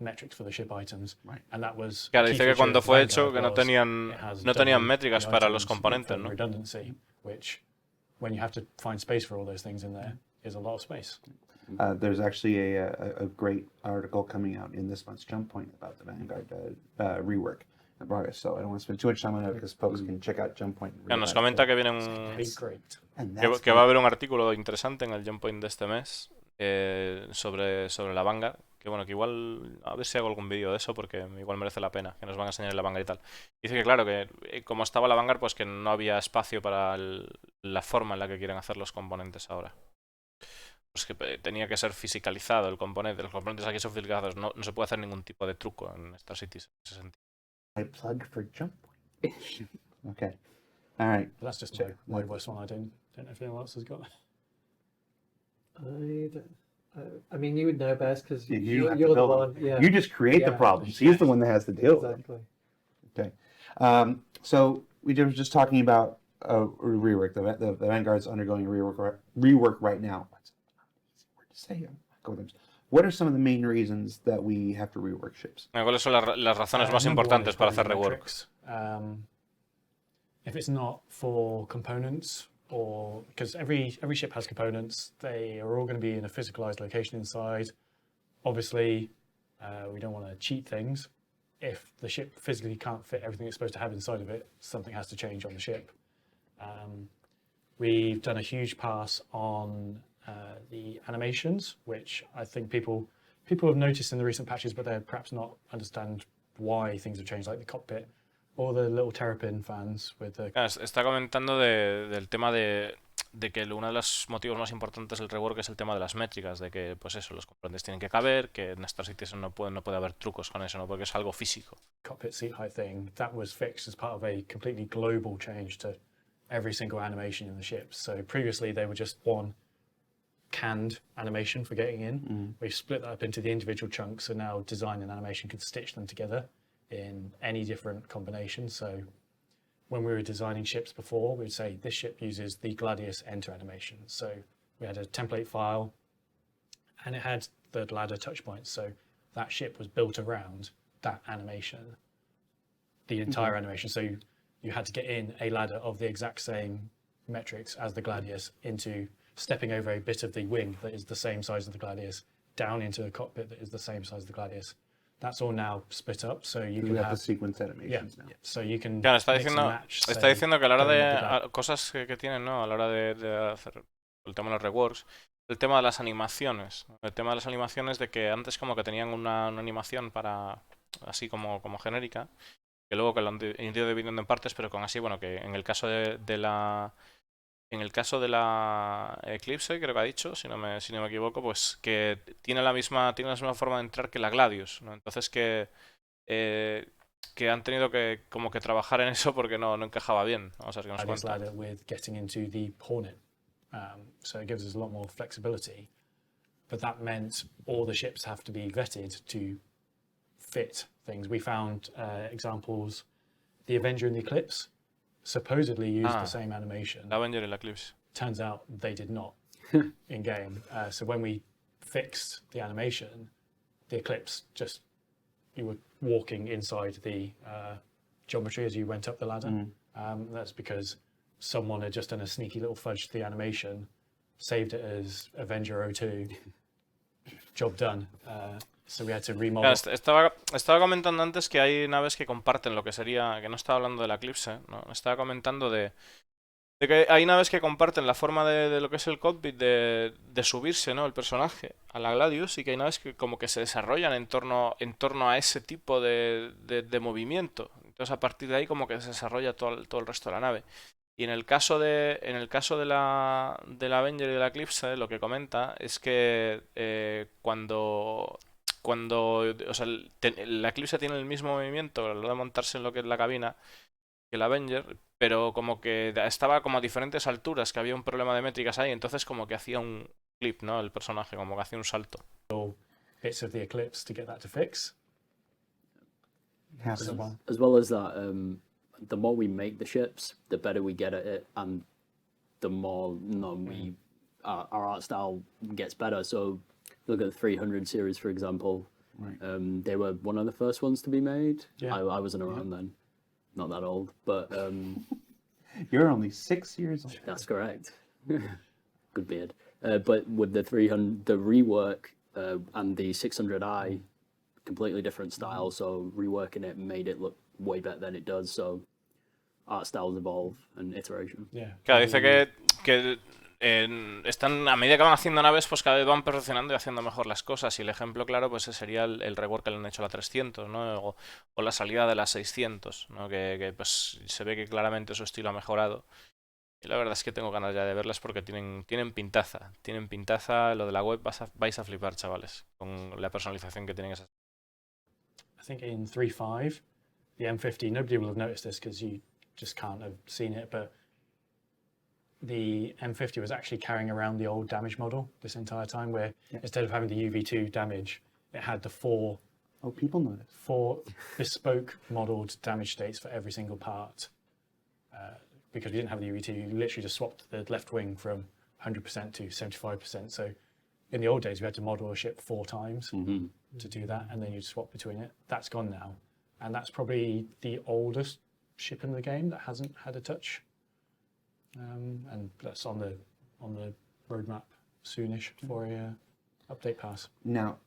metrics for the ship items, Right. and that was. Claro, a key dice que feature cuando of fue Vanguard hecho que no was tenían it has tenían double métricas the para los items componentes, for ¿no? redundancy, which, when you have to find space for all those things in there, is a lot of space. There's actually a great article coming out in this month's Jump Point about the Vanguard rework and progress. So I don't want to spend too much time on it because folks can check out Jump Point. and read Claro, nos about it. comenta que viene Big great. And que that's va a haber un artículo interesante en el Jump Point de este mes sobre la Vanguard. Que bueno, que igual a ver si hago algún vídeo de eso porque igual merece la pena, que nos van a enseñar la Vanguard y tal. Dice que claro, que como estaba la Vanguard, pues que no había espacio para la forma en la que quieren hacer los componentes ahora. pues que tenía que ser fisicalizado el componente. Los componentes aquí son fisicalizados. No se puede hacer ningún tipo de truco en Star Cities en ese sentido. I plug for jump point. Okay. All right. But that's just Check. my worst one. I don't know if anyone else has got. I don't. I mean, you would know best because You don't have to you're the build them. one. Yeah. You just create the Yeah. problems. He's the one that has to deal with them. Exactly. Okay. So we were just talking about rework. The Vanguard's undergoing rework right now. What's hard to say? What are some of the main reasons that we have to rework ships? ¿Cuáles son las razones más Number one importantes is para probably hacer rework? metrics. If it's not for components, or because every ship has components, they are all going to be in a physicalized location inside. Obviously, we don't want to cheat things. If the ship physically can't fit everything it's supposed to have inside of it, something has to change on the ship. We've done a huge pass on the animations, which I think people have noticed in the recent patches, but they perhaps not understand why things have changed, like the cockpit or the little Terrapin fans with the... Está comentando del tema de que uno de los motivos más importantes del rework es el tema de las métricas, de que pues eso, los componentes tienen que caber, que en Star Citizen no puede haber trucos con eso, ¿no? Porque es algo físico. Cockpit seat height thing, that was fixed as part of a completely global change to every single animation in the ship. So previously they were just one canned animation for getting in. We've split that up into the individual chunks, so now design and animation can stitch them together in any different combination. So when we were designing ships before, we would say this ship uses the Gladius enter animation. So we had a template file and it had the ladder touch points. So that ship was built around that animation, the entire animation. So you had to get in a ladder of the exact same metrics as the Gladius into stepping over a bit of the wing that is the same size as the Gladius, down into a cockpit that is the same size as the Gladius. That's all now split up, so you can have the have sequence animations now. so you can Claro, está mix and diciendo, match, está say, diciendo que a la hora going de with that. cosas que tienen, ¿no? A la hora de hacer el tema de los reworks, el tema de las animaciones. El tema de las animaciones de que antes como que tenían una animación para así como genérica, que luego que lo han ido dividiendo en partes, pero con así, bueno, que en el caso de la Eclipse, creo que ha dicho, si no me equivoco, pues que tiene la misma forma de entrar que la Gladius, ¿no? Entonces que han tenido que como que trabajar en eso porque no encajaba bien. Vamos a ver qué nos Gladius cuenta. ladder with getting into the Hornet, so it gives us a lot more flexibility. But that meant all the ships have to be vetted to fit things. We found examples. The Avenger and the Eclipse supposedly used the same animation. La Avenger y la Eclipse. Turns out they did not in game. So when we fixed the animation, the Eclipse just, you were walking inside the geometry as you went up the ladder. That's because someone had just done a sneaky little fudge to the animation, saved it as Avenger 02, job done. So we had to remodel. Estaba comentando antes que hay naves que comparten lo que sería, que no estaba hablando de la Eclipse, ¿no? Estaba comentando de que hay naves que comparten la forma de lo que es el cockpit de subirse, ¿no? El personaje a la Gladius, y que hay naves que como que se desarrollan en torno a ese tipo de movimiento. Entonces a partir de ahí como que se desarrolla todo el resto de la nave. Y en el caso de la Avenger y de la Eclipse, lo que comenta es que cuando o sea, la Eclipse tiene el mismo movimiento a la hora de montarse en lo que es la cabina que la Avenger, pero como que estaba como a diferentes alturas, que había un problema de métricas ahí, entonces como que hacía un flip, ¿no? El personaje, como que hacía un salto. Bits of the Eclipse to get that to fix. Happens. As well as that, the more we make the ships, the better we get at it, and the more our art style gets better. So look at the 300 series, for example. Right. They were one of the first ones to be made. Yeah. I wasn't around then, not that old, but You're only 6 years old. that's correct. Good beard. But with the 300, the rework and the 600i, completely different style. So reworking it made it look way better than it does. So art styles evolve and iteration. Yeah. Claro, dice que están, a medida que van haciendo naves, pues cada vez van perfeccionando y haciendo mejor las cosas. Y el ejemplo claro pues sería el rework que le han hecho a la 300, ¿no? O la salida de la 600, ¿no? Que pues se ve que claramente su estilo ha mejorado. Y la verdad es que tengo ganas ya de verlas porque tienen pintaza. Tienen pintaza. Lo de la web vais a flipar, chavales, con la personalización que tienen esas. I think in 3.5, the M50, nobody will have noticed this because you just can't have seen it, but the M50 was actually carrying around the old damage model this entire time, where instead of having the UV2 damage, it had the four bespoke modeled damage states for every single part. Because we didn't have the UV2, you literally just swapped the left wing from 100% to 75%. So in the old days, we had to model a ship 4 times to do that, and then you'd swap between it. That's gone now. And that's probably the oldest ship in the game that hasn't had a touch. And that's on the roadmap soonish for a update pass. Now,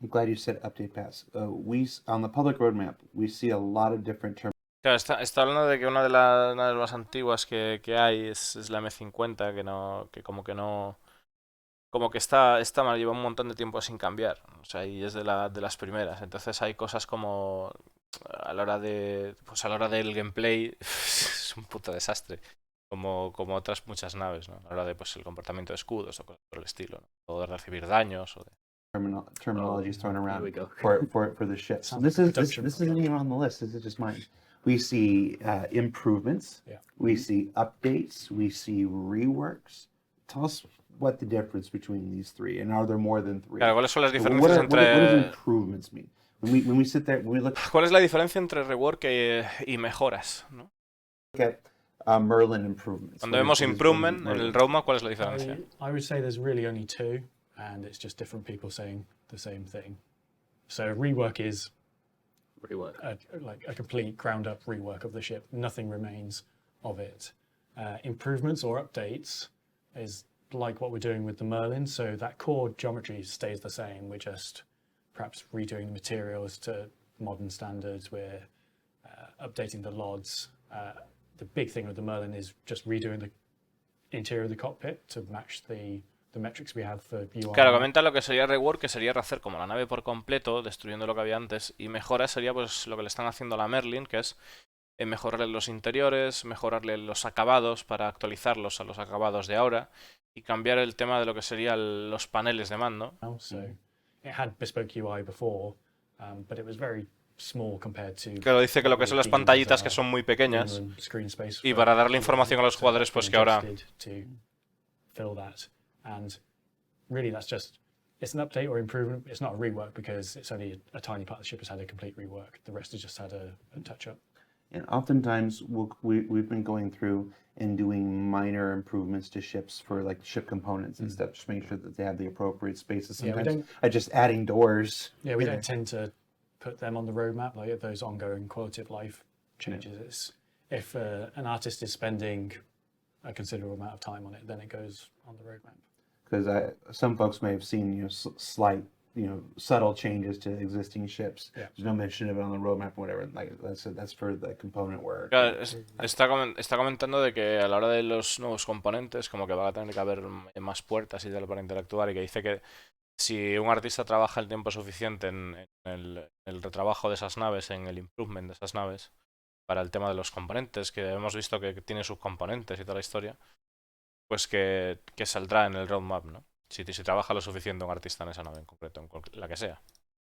I'm glad you said update pass. On the public roadmap, we see a lot of different terms. Claro, está hablando de que una de las más antiguas que hay es la M50, como que está mal, lleva un montón de tiempo sin cambiar. O sea, y es de las primeras. Entonces hay cosas como a la hora del gameplay es un puto desastre. Como otras muchas naves, ¿no? A la hora de el comportamiento de escudos o cosas por el estilo, ¿no? O de recibir daños o de... terminologies thrown around we go. for the ships. So this isn't even on the list. This is just mine. We see improvements. Yeah. We see updates. We see reworks. Tell us what the difference between these three, and are there more than 3? Claro, ¿cuáles son las What diferencias does entre... improvements mean? When we sit there, when we look ¿Cuál es la diferencia entre rework y mejoras, ¿no? at Merlin improvements. Cuando vemos improvement en el roadmap, ¿cuál es la diferencia? I would say there's really only 2, and it's just different people saying the same thing. So rework is like a complete ground-up rework of the ship. Nothing remains of it. Improvements or updates is like what we're doing with the Merlin. So that core geometry stays the same. We're just perhaps redoing the materials to modern standards. We're updating the LODs. The big thing with the Merlin is just redoing the interior of the cockpit to match the metrics we have for UI. Claro, comenta lo que sería rework, que sería rehacer como la nave por completo, destruyendo lo que había antes, y mejora sería pues lo que le están haciendo a la Merlin, que es mejorarle los interiores, mejorarle los acabados para actualizarlos a los acabados de ahora, y cambiar el tema de lo que serían los paneles de mando. So it had bespoke UI before, but it was very small compared to... Claro, dice que lo que son las pantallitas que son muy pequeñas, y para darle información a los jugadores, pues que ahora... Fill that. And really that's just, it's an update or improvement. It's not a rework because it's only a tiny part of the ship has had a complete rework. The rest has just had a touch up. And oftentimes we've been going through and doing minor improvements to ships for like ship components and stuff, just making sure that they have the appropriate spaces. Sometimes just adding doors. Yeah, we don't tend to put them on the roadmap, like those ongoing quality of life changes. It's, if an artist is spending a considerable amount of time on it, then it goes on the roadmap. Because some folks may have seen, slight, subtle changes to existing ships. Yeah. There's no mention of it on the roadmap or whatever. Like that's for the component work. Claro, está comentando de que a la hora de los nuevos componentes, como que va a tener que haber más puertas y tal para interactuar, y que dice que si un artista trabaja el tiempo suficiente en el retrabajo de esas naves, en el improvement de esas naves, para el tema de los componentes, que hemos visto que tiene subcomponentes y toda la historia, pues que saldrá en el roadmap, ¿no? Si trabaja lo suficiente un artista en esa nave en concreto, en la que sea.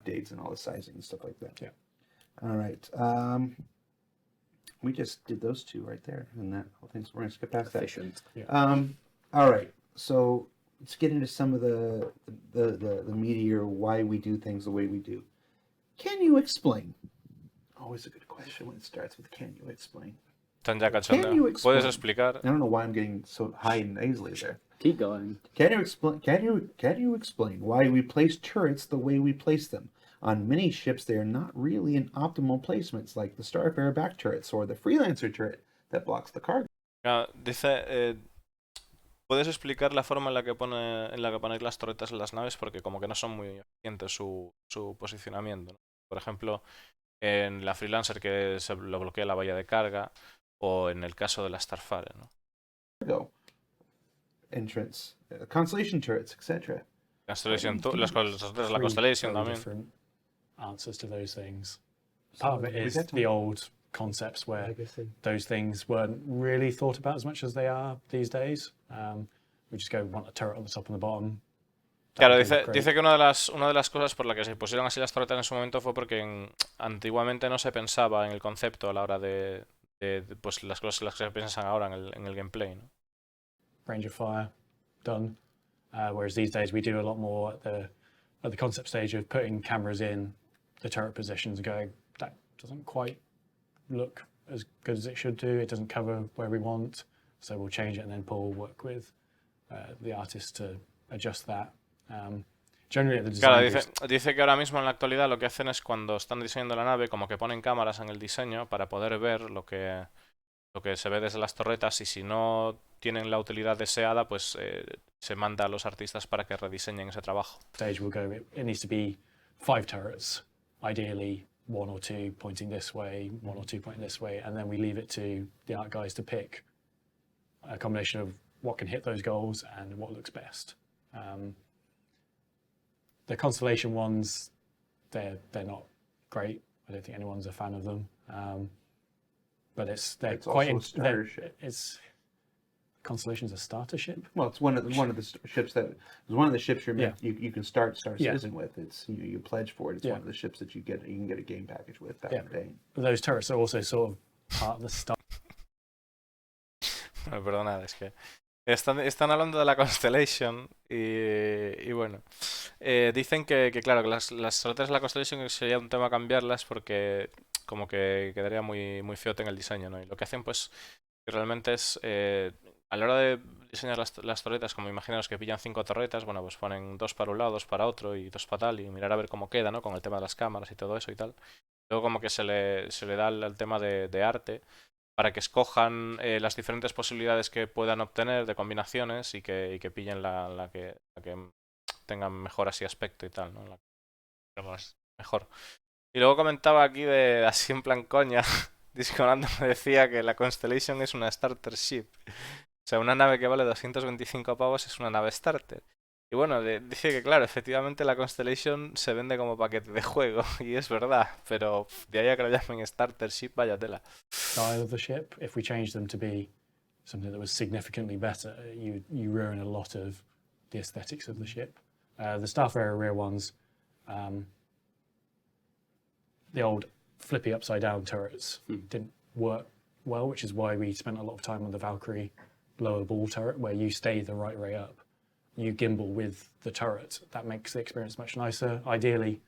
Dates and all the sizing and stuff like that. Yeah. All right. We just did those 2 right there, and that whole thing. So we're gonna skip past that. Efficient. Yeah. All right. So let's get into some of the meatier why we do things the way we do. Can you explain? Always a good question when it starts with "Can you explain?" Están ya cachondeo. Can you explain? ¿Puedes explicar? I don't know why I'm getting so high and nasally there. Keep going. Can you explain? Can you explain why we place turrets the way we place them? On many ships, they are not really in optimal placements, like the Starfarer back turrets or the Freelancer turret that blocks the cargo. Dice, ¿puedes explicar la forma en la que ponéis las torretas en las naves? Porque como que no son muy eficientes su posicionamiento, ¿no? Por ejemplo, en la Freelancer que se lo bloquea la valla de carga, o en el caso de la Starfarer, ¿no? Cargo entrance, Constellation turrets, etc. Constellation, la Constellation también. Different answers to those things. Part of it is the old concepts where Legacy. those things weren't really thought about as much as they are these days. We just go, want a turret on the top and the bottom. Claro, That'd be dice, great. dice que una de las cosas por las que se pusieron así las torretas en su momento fue porque antiguamente no se pensaba en el concepto a la hora de pues las cosas en las que se piensan ahora en el gameplay, ¿no? Range of fire, done. Whereas these days we do a lot more at the concept stage of putting cameras in the turret positions and going, that doesn't quite look as good as it should do. It doesn't cover where we want, so we'll change it, and then Paul will work with the artist to adjust that. Generally at the design Claro, dice que ahora mismo en la actualidad lo que hacen es cuando están diseñando la nave, como que ponen cámaras en el diseño para poder ver lo que se ve desde las torretas, y si no tienen la utilidad deseada, pues se manda a los artistas para que rediseñen ese trabajo. stage we'll go, it needs to be 5 turrets, ideally 1 or 2 pointing this way, 1 or 2 pointing this way, and then we leave it to the art guys to pick a combination of what can hit those goals and what looks best. The constellation ones, they're not great. I don't think anyone's a fan of them, but they're It's quite. also a starter ship. It's Constellation's a starter ship. Well, it's one of the ships that is one of the ships you can start Star Yeah. Citizen with. It's you pledge for it. It's Yeah. one of the ships that you can get a game package with back Yeah. in the day. But those turrets are also sort of part of the start. Bueno, perdonad, es que están hablando de la Constellation y bueno, dicen que claro, que las torretas de la Constellation sería un tema cambiarlas porque como que quedaría muy feote en el diseño, ¿no? Y lo que hacen pues realmente es a la hora de diseñar las torretas, como imaginaos que pillan 5 torretas, bueno, pues ponen 2 para un lado, 2 para otro y 2 para tal, y mirar a ver cómo queda, ¿no? Con el tema de las cámaras y todo eso y tal. Luego como que se le da el tema de arte para que escojan las diferentes posibilidades que puedan obtener de combinaciones y que pillen la que tenga mejor así aspecto y tal, ¿no? La que más mejor. Y luego comentaba aquí así en plan coña, Disconando me decía que la Constellation es una starter ship. O sea, una nave que vale 225 pavos es una nave starter. Y bueno, dice que claro, efectivamente la Constellation se vende como paquete de juego, y es verdad, pero de ahí a que lo llamen starter ship, vaya tela. Style of the ship, if we change them to be something that was significantly better, you ruin a lot of the aesthetics of the ship. The Starfarer rear ones, the old flippy upside down turrets didn't work well, which is why we spent a lot of time on the Valkyrie lower ball turret, where you stay the right way up. You gimbal with the turret. That makes the experience much nicer. Ideally,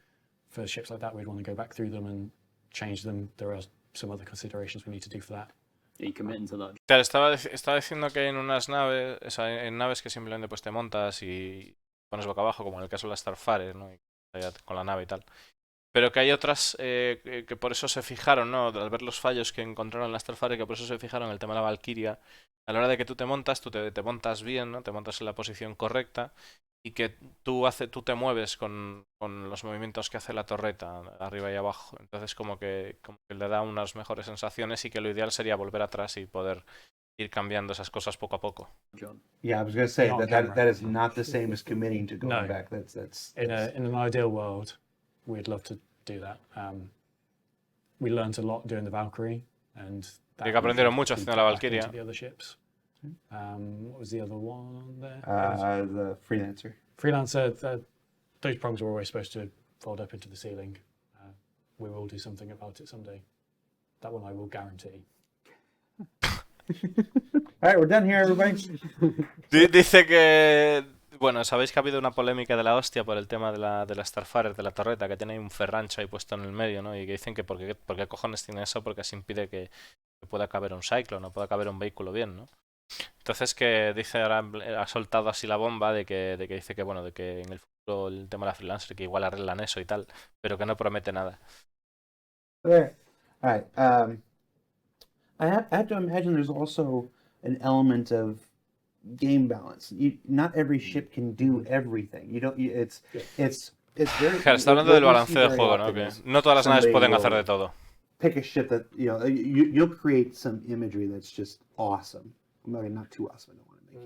for ships like that, we'd want to go back through them and change them. There are some other considerations we need to do for that. Are you committing to that? Claro, estaba diciendo que hay en unas naves, o sea, en naves que simplemente pues te montas y pones boca abajo, como en el caso de la Starfarer, ¿no? Con la nave y tal. Pero que hay otras que por eso se fijaron, ¿no? Al ver los fallos que encontraron en la Starfarer, que por eso se fijaron en el tema de la Valkyria. A la hora de que tú te montas, tú te montas bien, ¿no? Te montas en la posición correcta y que tú te mueves con los movimientos que hace la torreta arriba y abajo. Entonces como que le da unas mejores sensaciones, y que lo ideal sería volver atrás y poder ir cambiando esas cosas poco a poco. John? Yeah, I was going to say Not on that camera. that is not the same as committing to going No. back. That's In an ideal world, we'd love to do that. We learned a lot doing the Valkyrie, and Sí, que aprendieron mucho we haciendo la took back into Valkyria. the other ships. What was the other one there? the Freelancer. Freelancer, those prongs were always supposed to fold up into the ceiling. We will do something about it someday. That one I will guarantee. All right, we're done here, everybody. Dice que... Bueno, sabéis que ha habido una polémica de la hostia por el tema de la Starfarer, de la torreta, que tiene ahí un ferrancho ahí puesto en el medio, ¿no? Y que dicen que por qué cojones tiene eso, porque así impide que pueda caber un Cyclone, no pueda caber un vehículo bien, ¿no? Entonces que dice, ahora ha soltado así la bomba de que dice que bueno, de que en el futuro el tema de la Freelancer, que igual arreglan eso y tal, pero que no promete nada. There. All right. I have to imagine there's also an element of game balance. Not every ship can do everything. You don't. It's very. Claro, está hablando what del we see balanceo de very juego, ¿no? often Que is no todas las naves somebody pueden hacer will de todo. Pick a ship that you'll create some imagery that's just awesome. Maybe not too awesome. I don't want to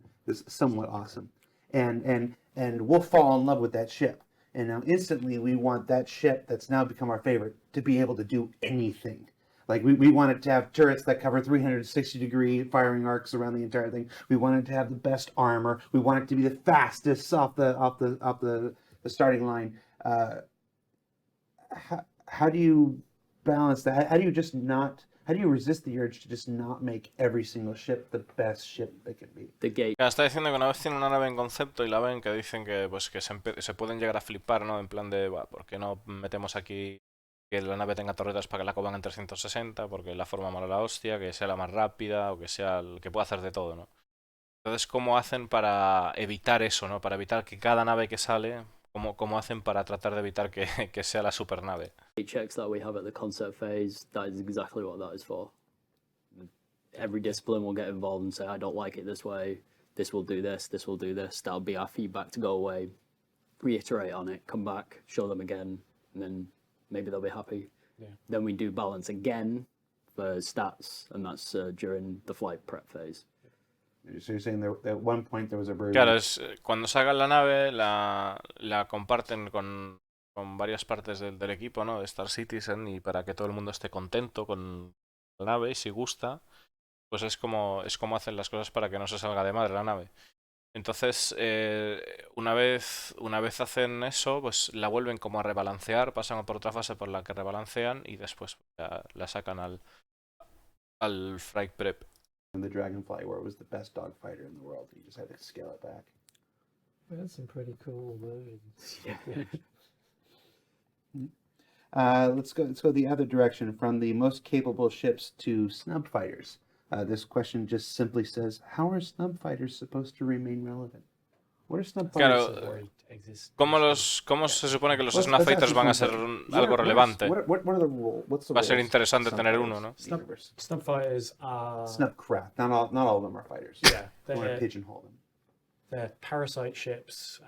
make this somewhat awesome, and we'll fall in love with that ship. And now instantly we want that ship that's now become our favorite to be able to do anything. Like we wanted to have turrets that cover 360-degree firing arcs around the entire thing. We wanted to have the best armor. We wanted to be the fastest off the starting line. How do you balance that? How do you just not? How do you resist the urge to just not make every single ship the best ship they can be? The gate. Claro, está diciendo que una vez tienen una nave en concepto y la ven, que dicen que pues que se pueden llegar a flipar, ¿no? En plan de, "Buah, ¿por qué no metemos aquí que la nave tenga torretas para que la coban en 360? Porque la forma mala la hostia, que sea la más rápida o que sea el que pueda hacer de todo, ¿no?" Entonces, ¿cómo hacen para evitar eso, ¿no? Para evitar que cada nave que sale, ¿cómo hacen para tratar de evitar que, que sea la supernave? Checks that we have at the concept phase, that is exactly what that is for. Every discipline will get involved and say, I don't like it this way, this will do this, this will do this. That'll be our feedback to go away, reiterate on it, come back, show them again, and then maybe they'll be happy. Yeah. Then we do balance again for stats, and that's during the flight prep phase. So you're saying there at one point there was a version. Claro, cuando sacan la nave, la comparten con varias partes del equipo, ¿no? De Star Citizen, y para que todo el mundo esté contento con la nave, y si gusta, pues es como hacen las cosas para que no se salga de madre la nave. Entonces, una vez hacen eso, pues la vuelven como a rebalancear, pasan por otra fase por la que rebalancean y después la sacan al flight prep. The Dragonfly, where it was the best dogfighter in the world, you just had to scale it back. We had some pretty cool versions. Let's go the other direction, from the most capable ships to snub fighters. This question just simply says, how are snub fighters supposed to remain relevant? What are snub fighters? Claro, ¿cómo se supone que los snub fighters van a ser algo relevante? What are the roles? What's the Va a ser roles interesante of tener snub uno, fighters ¿no? in the universe? Snub fighters are Snubcraft. Not all of them are fighters. yeah, I want to they're, pigeonhole them. they're parasite ships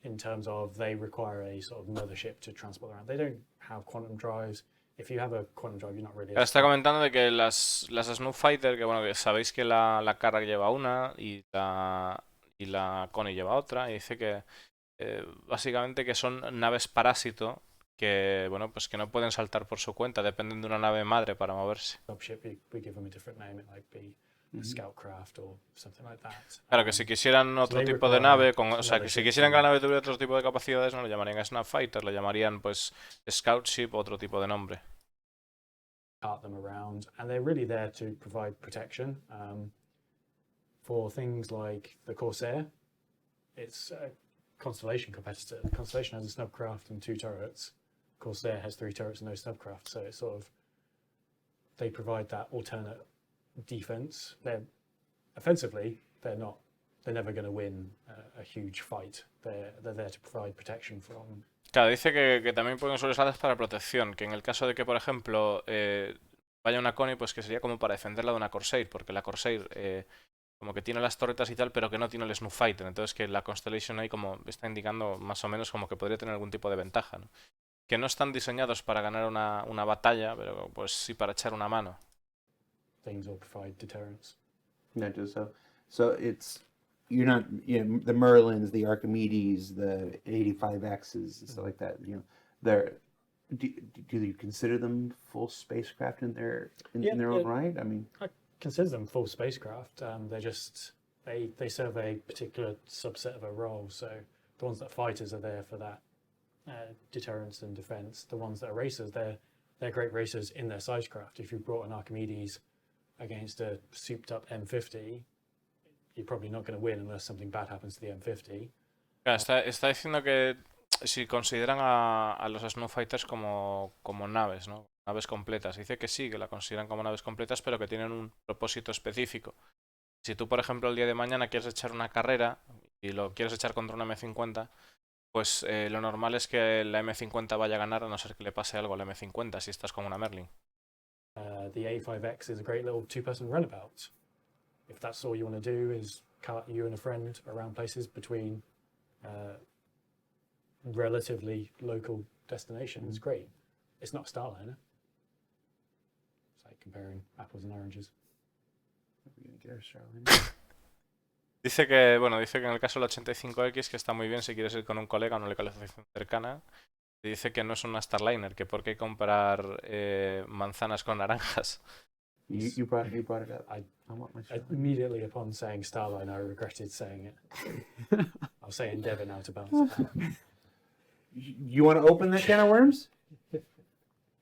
in terms of they require a sort of mothership to transport around. They don't have quantum drives. If you have a quantum drive, you're not really. Está comentando de que las Snub Fighter, que bueno, que sabéis que la Carrack lleva una y la Connie lleva otra, y dice que básicamente que son naves parásito que bueno, pues que no pueden saltar por su cuenta, dependen de una nave madre para moverse. Subship, we give them a different name. It might be a scout craft or something like that. Claro, que si quisieran otro they tipo de require nave, o sea, que si mothership quisieran que la to- nave tuviera otro tipo de capacidades, no le llamarían Snub Fighter, le llamarían pues Scout Ship o otro tipo de nombre. cart them around, and they're really there to provide protection for things like the Corsair. It's a Constellation competitor. Constellation has a snubcraft and 2 turrets. Corsair has 3 turrets and no snubcraft. So it's sort of they provide that alternate defense. They're offensively, they're never going to win a huge fight. They're there to provide protection from. Claro, dice que también pueden ser usadas para protección, que en el caso de que, por ejemplo, vaya una Connie, pues que sería como para defenderla de una Corsair, porque la Corsair como que tiene las torretas y tal, pero que no tiene el Snub Fighter, entonces que la Constellation ahí como está indicando más o menos como que podría tener algún tipo de ventaja, ¿no? Que no están diseñados para ganar una batalla, pero pues sí para echar una mano. Things will provide deterrence. Not just so it's you're not the Merlins, the Archimedes, the 85Xs and stuff like that. They're do you consider them full spacecraft in their own right? I mean, I consider them full spacecraft. They're just they serve a particular subset of a role. So the ones that are fighters are there for that deterrence and defense. The ones that are racers, they're great racers in their sizecraft. If you brought an Archimedes against a souped-up M50, you're probably not going to win unless something bad happens to the M50. Claro, está diciendo que si consideran a los Snub Fighters como naves, ¿no? Naves completas. Dice que sí, que la consideran como naves completas, pero que tienen un propósito específico. Si tú, por ejemplo, el día de mañana quieres echar una carrera y lo quieres echar contra una M50, pues lo normal es que la M50 vaya a ganar a no ser que le pase algo a la M50 si estás con una Merlin. The A5X is a great little 2-person runabout. If that's all you want to do is cart you and a friend around places between relatively local destinations, great. It's not a Starliner. It's like comparing apples and oranges. Dice que en el caso del 85X que está muy bien si quieres ir con un colega a una localización cercana, Te dice que no es una Starliner, que por qué comprar manzanas con naranjas. You brought it up. I want my immediately upon saying Starline, I regretted saying it. I'll say Endeavour now to balance it out. You want to open that can of worms?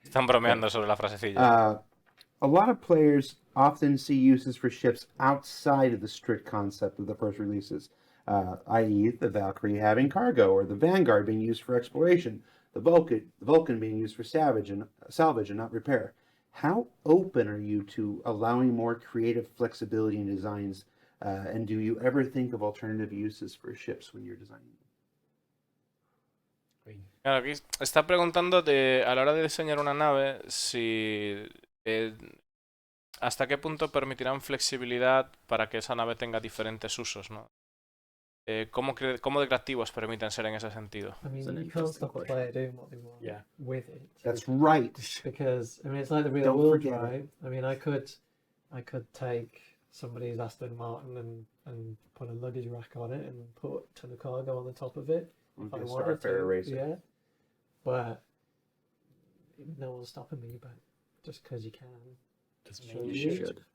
Están bromeando sobre la frasecilla. A lot of players often see uses for ships outside of the strict concept of the first releases, i.e., the Valkyrie having cargo, or the Vanguard being used for exploration, the Vulcan being used for salvage and not repair. How open are you to allowing more creative flexibility in designs, and do you ever think of alternative uses for ships when you're designing? Claro, aquí está preguntando a la hora de diseñar una nave si hasta qué punto permitirán flexibilidad para que esa nave tenga diferentes usos, ¿no? ¿Cómo de creativos permiten ser en ese sentido? I mean, It's an you can't interesting stop the question. player doing what they want Yeah. with it. That's right. Because I mean, it's like the real Don't world, forget it. right? I mean, I could take somebody's Aston Martin and put a luggage rack on it and put a ton of cargo on the top of it if I Okay, wanted Starfarer to. Racer. Yeah, but no one's stopping me. But just because you can, Doesn't Sure. mean you You should. should.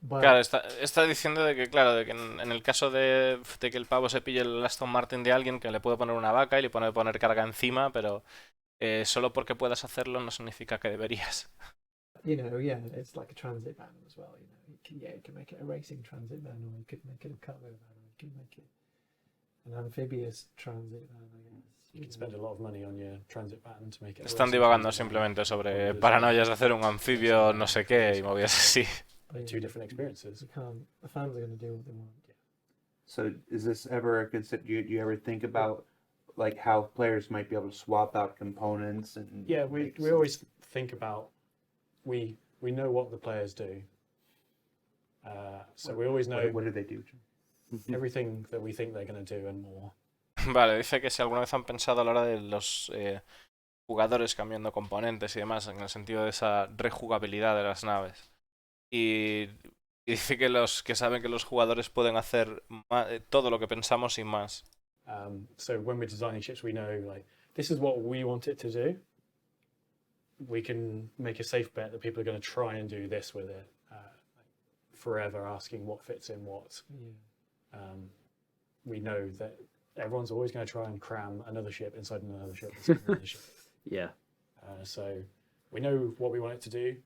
but Claro, está diciendo de que, claro, de que en el caso de que el pavo se pille el Aston Martin de alguien, que le puede poner una vaca y le puede poner carga encima, pero solo porque puedas hacerlo no significa que deberías. you know, yeah, it's like a transit van as well. You know, you can make it a racing transit van, or you could make it a cargo van, or you could make it an amphibious transit van, I guess. You can spend a lot of money on your transit van to make it. a Están racing divagando transit van. simplemente sobre Or paranoias de hacer un anfibio no sé qué y movidas así. But, Two different experiences. You can't. The fans are going to do what they want. So is this ever a consider? Do you ever think about like how players might be able to swap out components and? Yeah, we make we some- always think about we know what the players do. So we always know What do they do? everything that we think they're going to do and more. Vale, dice que si alguna vez han pensado a la hora de los jugadores cambiando componentes y demás, en el sentido de esa rejugabilidad de las naves. Y dice que que saben que los jugadores pueden hacer todo lo que pensamos y más. So when we're designing ships, we know like this is what we want it to do. We can make a safe bet that people are going to try and do this with it, forever asking what fits in what. Yeah. We know that everyone's always going to try and cram another ship inside another ship. Inside another ship. Yeah. So we know what we want it to do.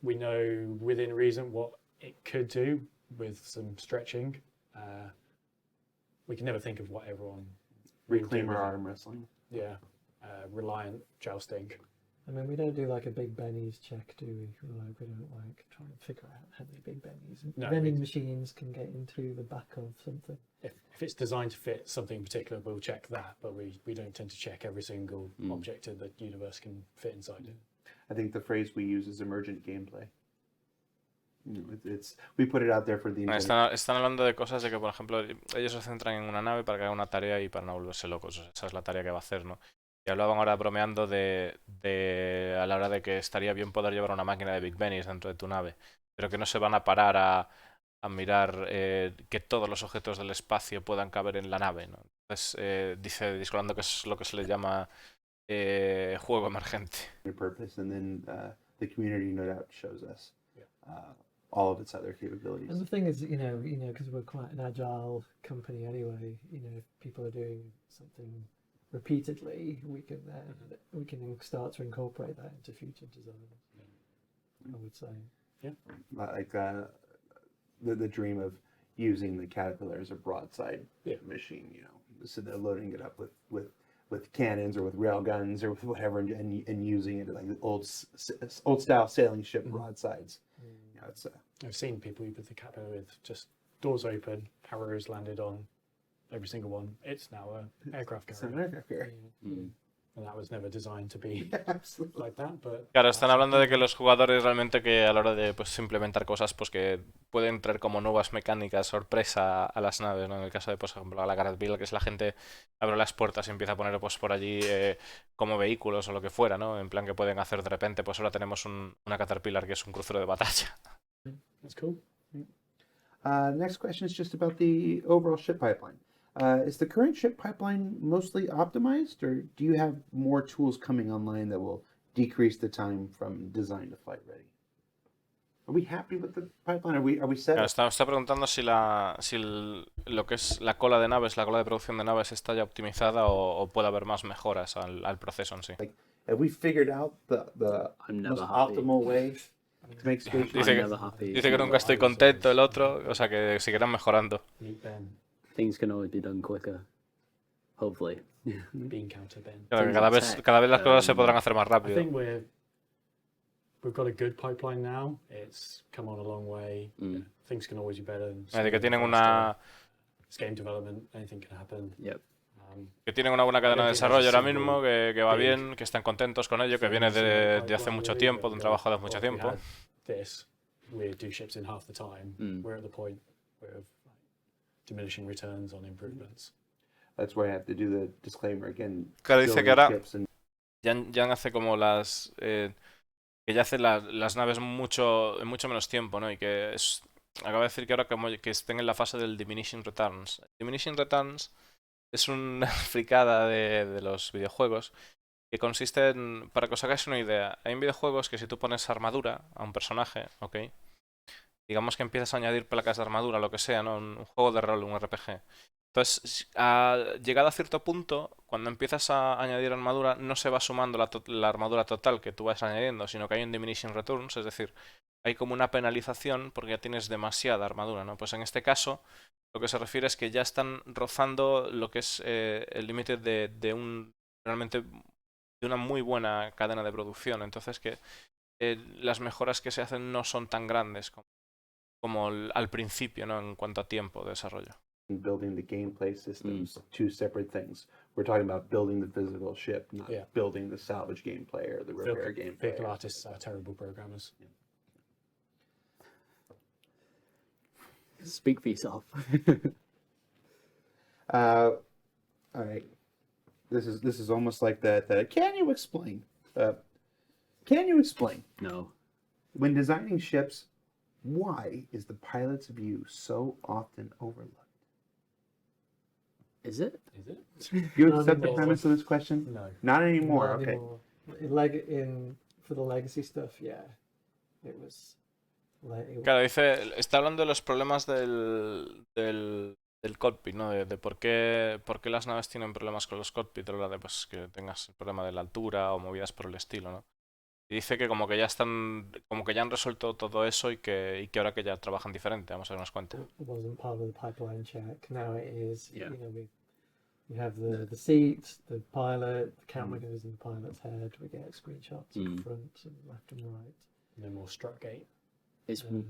We know within reason what it could do with some stretching. We can never think of what everyone would do Reclaimer with it. arm wrestling. Yeah, reliant jousting. I mean, we don't do like a big bennies check, do we? Like, we don't like try and figure out how many big bennies. No, Vending we- machines can get into the back of something. If it's designed to fit something in particular, we'll check that, but we don't tend to check every single object that the universe can fit inside it. I think the phrase we use is emergent gameplay. We put it out there for the internet. Están hablando de cosas de que, por ejemplo, ellos se centran en una nave para que haga una tarea y para no volverse locos. O sea, esa es la tarea que va a hacer, ¿no? Y hablaban ahora bromeando de a la hora de que estaría bien poder llevar una máquina de Big Bennies dentro de tu nave, pero que no se van a parar a mirar que todos los objetos del espacio puedan caber en la nave, ¿no? Entonces dice Discolando que es lo que se le llama juego emergente. Purpose, and then the community no doubt shows us all of its other capabilities. And the thing is, you know, because we're quite an agile company anyway. You know, if people are doing something repeatedly, we can start to incorporate that into future designs. I would say. Like the dream of using the Caterpillar as a broadside machine, you know, so they're loading it up with cannons or with rail guns or with whatever, and using it like old style sailing ship broadsides. You know, it's I've seen people with the Caterpillar with just doors open, arrows landed on every single one. It's now an aircraft it's an carrier, aircraft carrier. and that was never designed to be Absolutely. like that. But Claro, están hablando de que los jugadores realmente que a la hora de pues implementar cosas pues que pueden traer como nuevas mecánicas sorpresa a las naves, ¿no? En el caso de, por ejemplo, a la Caterpillar, que es la gente abre las puertas y empieza a poner pues por allí como vehículos o lo que fuera, ¿no? En plan que pueden hacer de repente, pues ahora tenemos una Caterpillar que es un crucero de batalla. that's cool. Next question is just about the overall ship pipeline. Is the current ship pipeline mostly optimized, or do you have more tools coming online that will decrease the time from design to flight ready? Are we happy with the pipeline? Are we set? Claro, está preguntando si, lo que es la cola de naves, la cola de producción de naves está ya optimizada o puede haber más mejoras al proceso en sí. Like, have we figured out the I'm most never happy. optimal way to make spaceships? Dice I'm que, never happy. dice que nunca estoy contento, el otro, o sea que seguirán mejorando. Meet Ben. Things can always be done quicker. Hopefully. Bean counter Ben. Claro, que Things cada vez las tech, cosas se podrán hacer más I rápido. think we've got a good pipeline now. It's come on a long way. Things can always be better. De que tienen It's game development. Anything can happen. Yep. Que tienen una buena cadena de desarrollo ahora mismo, que va bien, que están contentos con ello, que viene de hace mucho tiempo, de un trabajo de hace mucho tiempo. We do ships in half the time. We're at the point where diminishing returns on improvements. That's where I have to do the disclaimer again. Claro, dice que building ahora ships and ya hace como que ya hace las naves en mucho menos tiempo, ¿no? Y que acaba de decir que ahora que estén en la fase del diminishing returns. Diminishing returns es una fricada de los videojuegos que consiste en, para que os hagáis una idea, hay videojuegos que si tú pones armadura a un personaje, ¿ok? Digamos que empiezas a añadir placas de armadura, lo que sea, ¿no? Un juego de rol, un RPG. Entonces, llegado a cierto punto, cuando empiezas a añadir armadura, no se va sumando la armadura total que tú vas añadiendo, sino que hay un diminishing returns, es decir, hay como una penalización porque ya tienes demasiada armadura, ¿no? Pues en este caso, lo que se refiere es que ya están rozando lo que es el límite realmente de una muy buena cadena de producción. Entonces que las mejoras que se hacen no son tan grandes como al principio, ¿no? En cuanto a tiempo de desarrollo. building the gameplay systems, two separate things. We're talking about building the physical ship, not building the salvage gameplay or the repair gameplay. Vehicle artists are terrible programmers. Speak for yourself. All right. This is almost like the can you explain? Can you explain? No. When designing ships, why is the pilot's view so often overlooked? Is it? You Not accept the anymore. premise of this question? No. Not anymore. Not Okay. anymore. For the legacy stuff, yeah, it was. Claro, está hablando de los problemas del cockpit, ¿no? De por qué las naves tienen problemas con los cockpits, a la hora de pues, que tengas el problema de la altura o movidas por el estilo, ¿no? Y dice que como que ya han resuelto todo eso y que ahora que ya trabajan diferente. Vamos a vernos cuenta. It wasn't part of the pipeline check. Now it is. Yeah. You know, we have the seat, the pilot, the camera goes in the pilot's head. We get screenshots of front and left and right. No more strut gate. It's Yeah.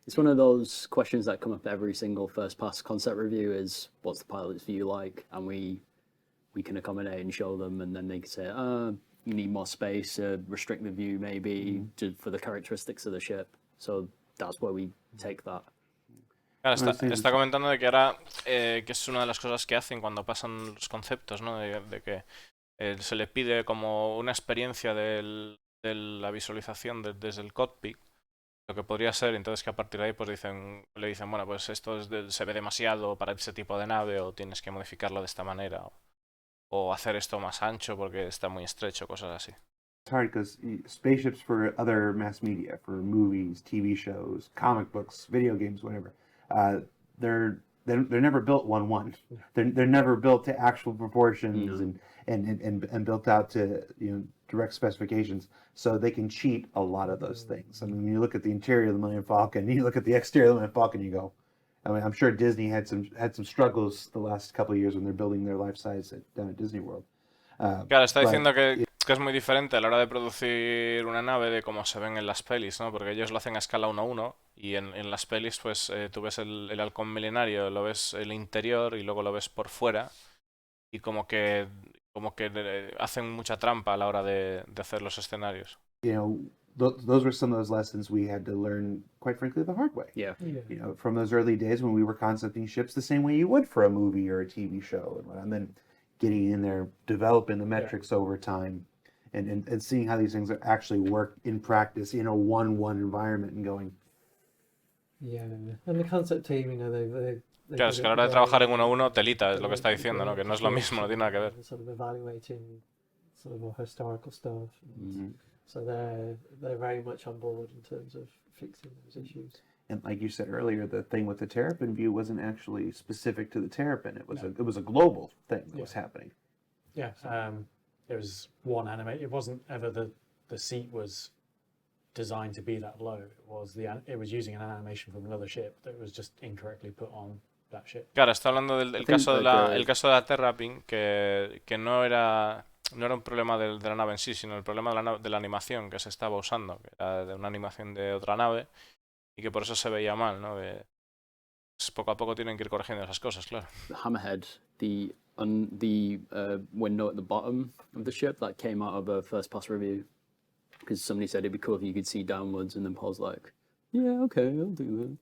it's one of those questions that come up every single first pass concept review is what's the pilot's view like, and we can accommodate and show them, and then they can say, you need more space, restrict the view maybe for the characteristics of the ship. So that's where we take that. Claro, Bueno, sí. está comentando de que ahora que es una de las cosas que hacen cuando pasan los conceptos, ¿no? De que se le pide como una experiencia de la visualización desde el cockpit, lo que podría ser, entonces que a partir de ahí pues le dicen, bueno, pues esto se ve demasiado para ese tipo de nave o tienes que modificarlo de esta manera o hacer esto más ancho porque está muy estrecho, cosas así. It's hard because spaceships for other mass media, for movies, TV shows, comic books, video games, whatever, they're never built 1-1. They're never built to actual proportions and built out to direct specifications, so they can cheat a lot of those things. I mean, when you look at the interior of the Millennium Falcon, you look at the exterior of the Millennium Falcon, you go. I mean, I'm sure Disney had some struggles the last couple of years when they're building their life size down at Disney World. Claro, está diciendo que es muy diferente a la hora de producir una nave de cómo se ven en las pelis, ¿no? Porque ellos lo hacen a escala 1:1 y en las pelis pues tú ves el halcón milenario, lo ves el interior y luego lo ves por fuera y como que hacen mucha trampa a la hora de hacer los escenarios. Those were some of those lessons we had to learn, quite frankly, the hard way. Yeah. From those early days when we were concepting ships the same way you would for a movie or a TV show, and then getting in there, developing the metrics over time, and seeing how these things actually work in practice in a 1-1 environment, and going. Yeah, and the concept team, they Claro, did es it que a la hora de the trabajar en way 1-1, telita, es they lo que went está to diciendo, ¿no? Que no es lo mismo, no tiene nada que ver. sort of evaluating sort of historical stuff. And Mhm. so they're very much on board in terms of fixing those issues. And like you said earlier, the thing with the Terrapin view wasn't actually specific to the Terrapin. It was No. it was a global thing that was Yeah. happening. Yeah, it was one animate. It wasn't ever the seat was designed to be that low. It was using an animation from another ship that was just incorrectly put on that ship. Claro, está hablando del I think, caso de like, el caso de la Terrapin, que no era un problema de la nave en sí, sino el problema de la animación que se estaba usando, que era de una animación de otra nave y que por eso se veía mal, ¿no? Pues poco a poco tienen que ir corrigiendo esas cosas, claro. Hammerhead, the window at the bottom of the ship that came out of a first pass review, because somebody said it'd be cool if you could see downwards, and then Paul's like, "Yeah, okay, I'll do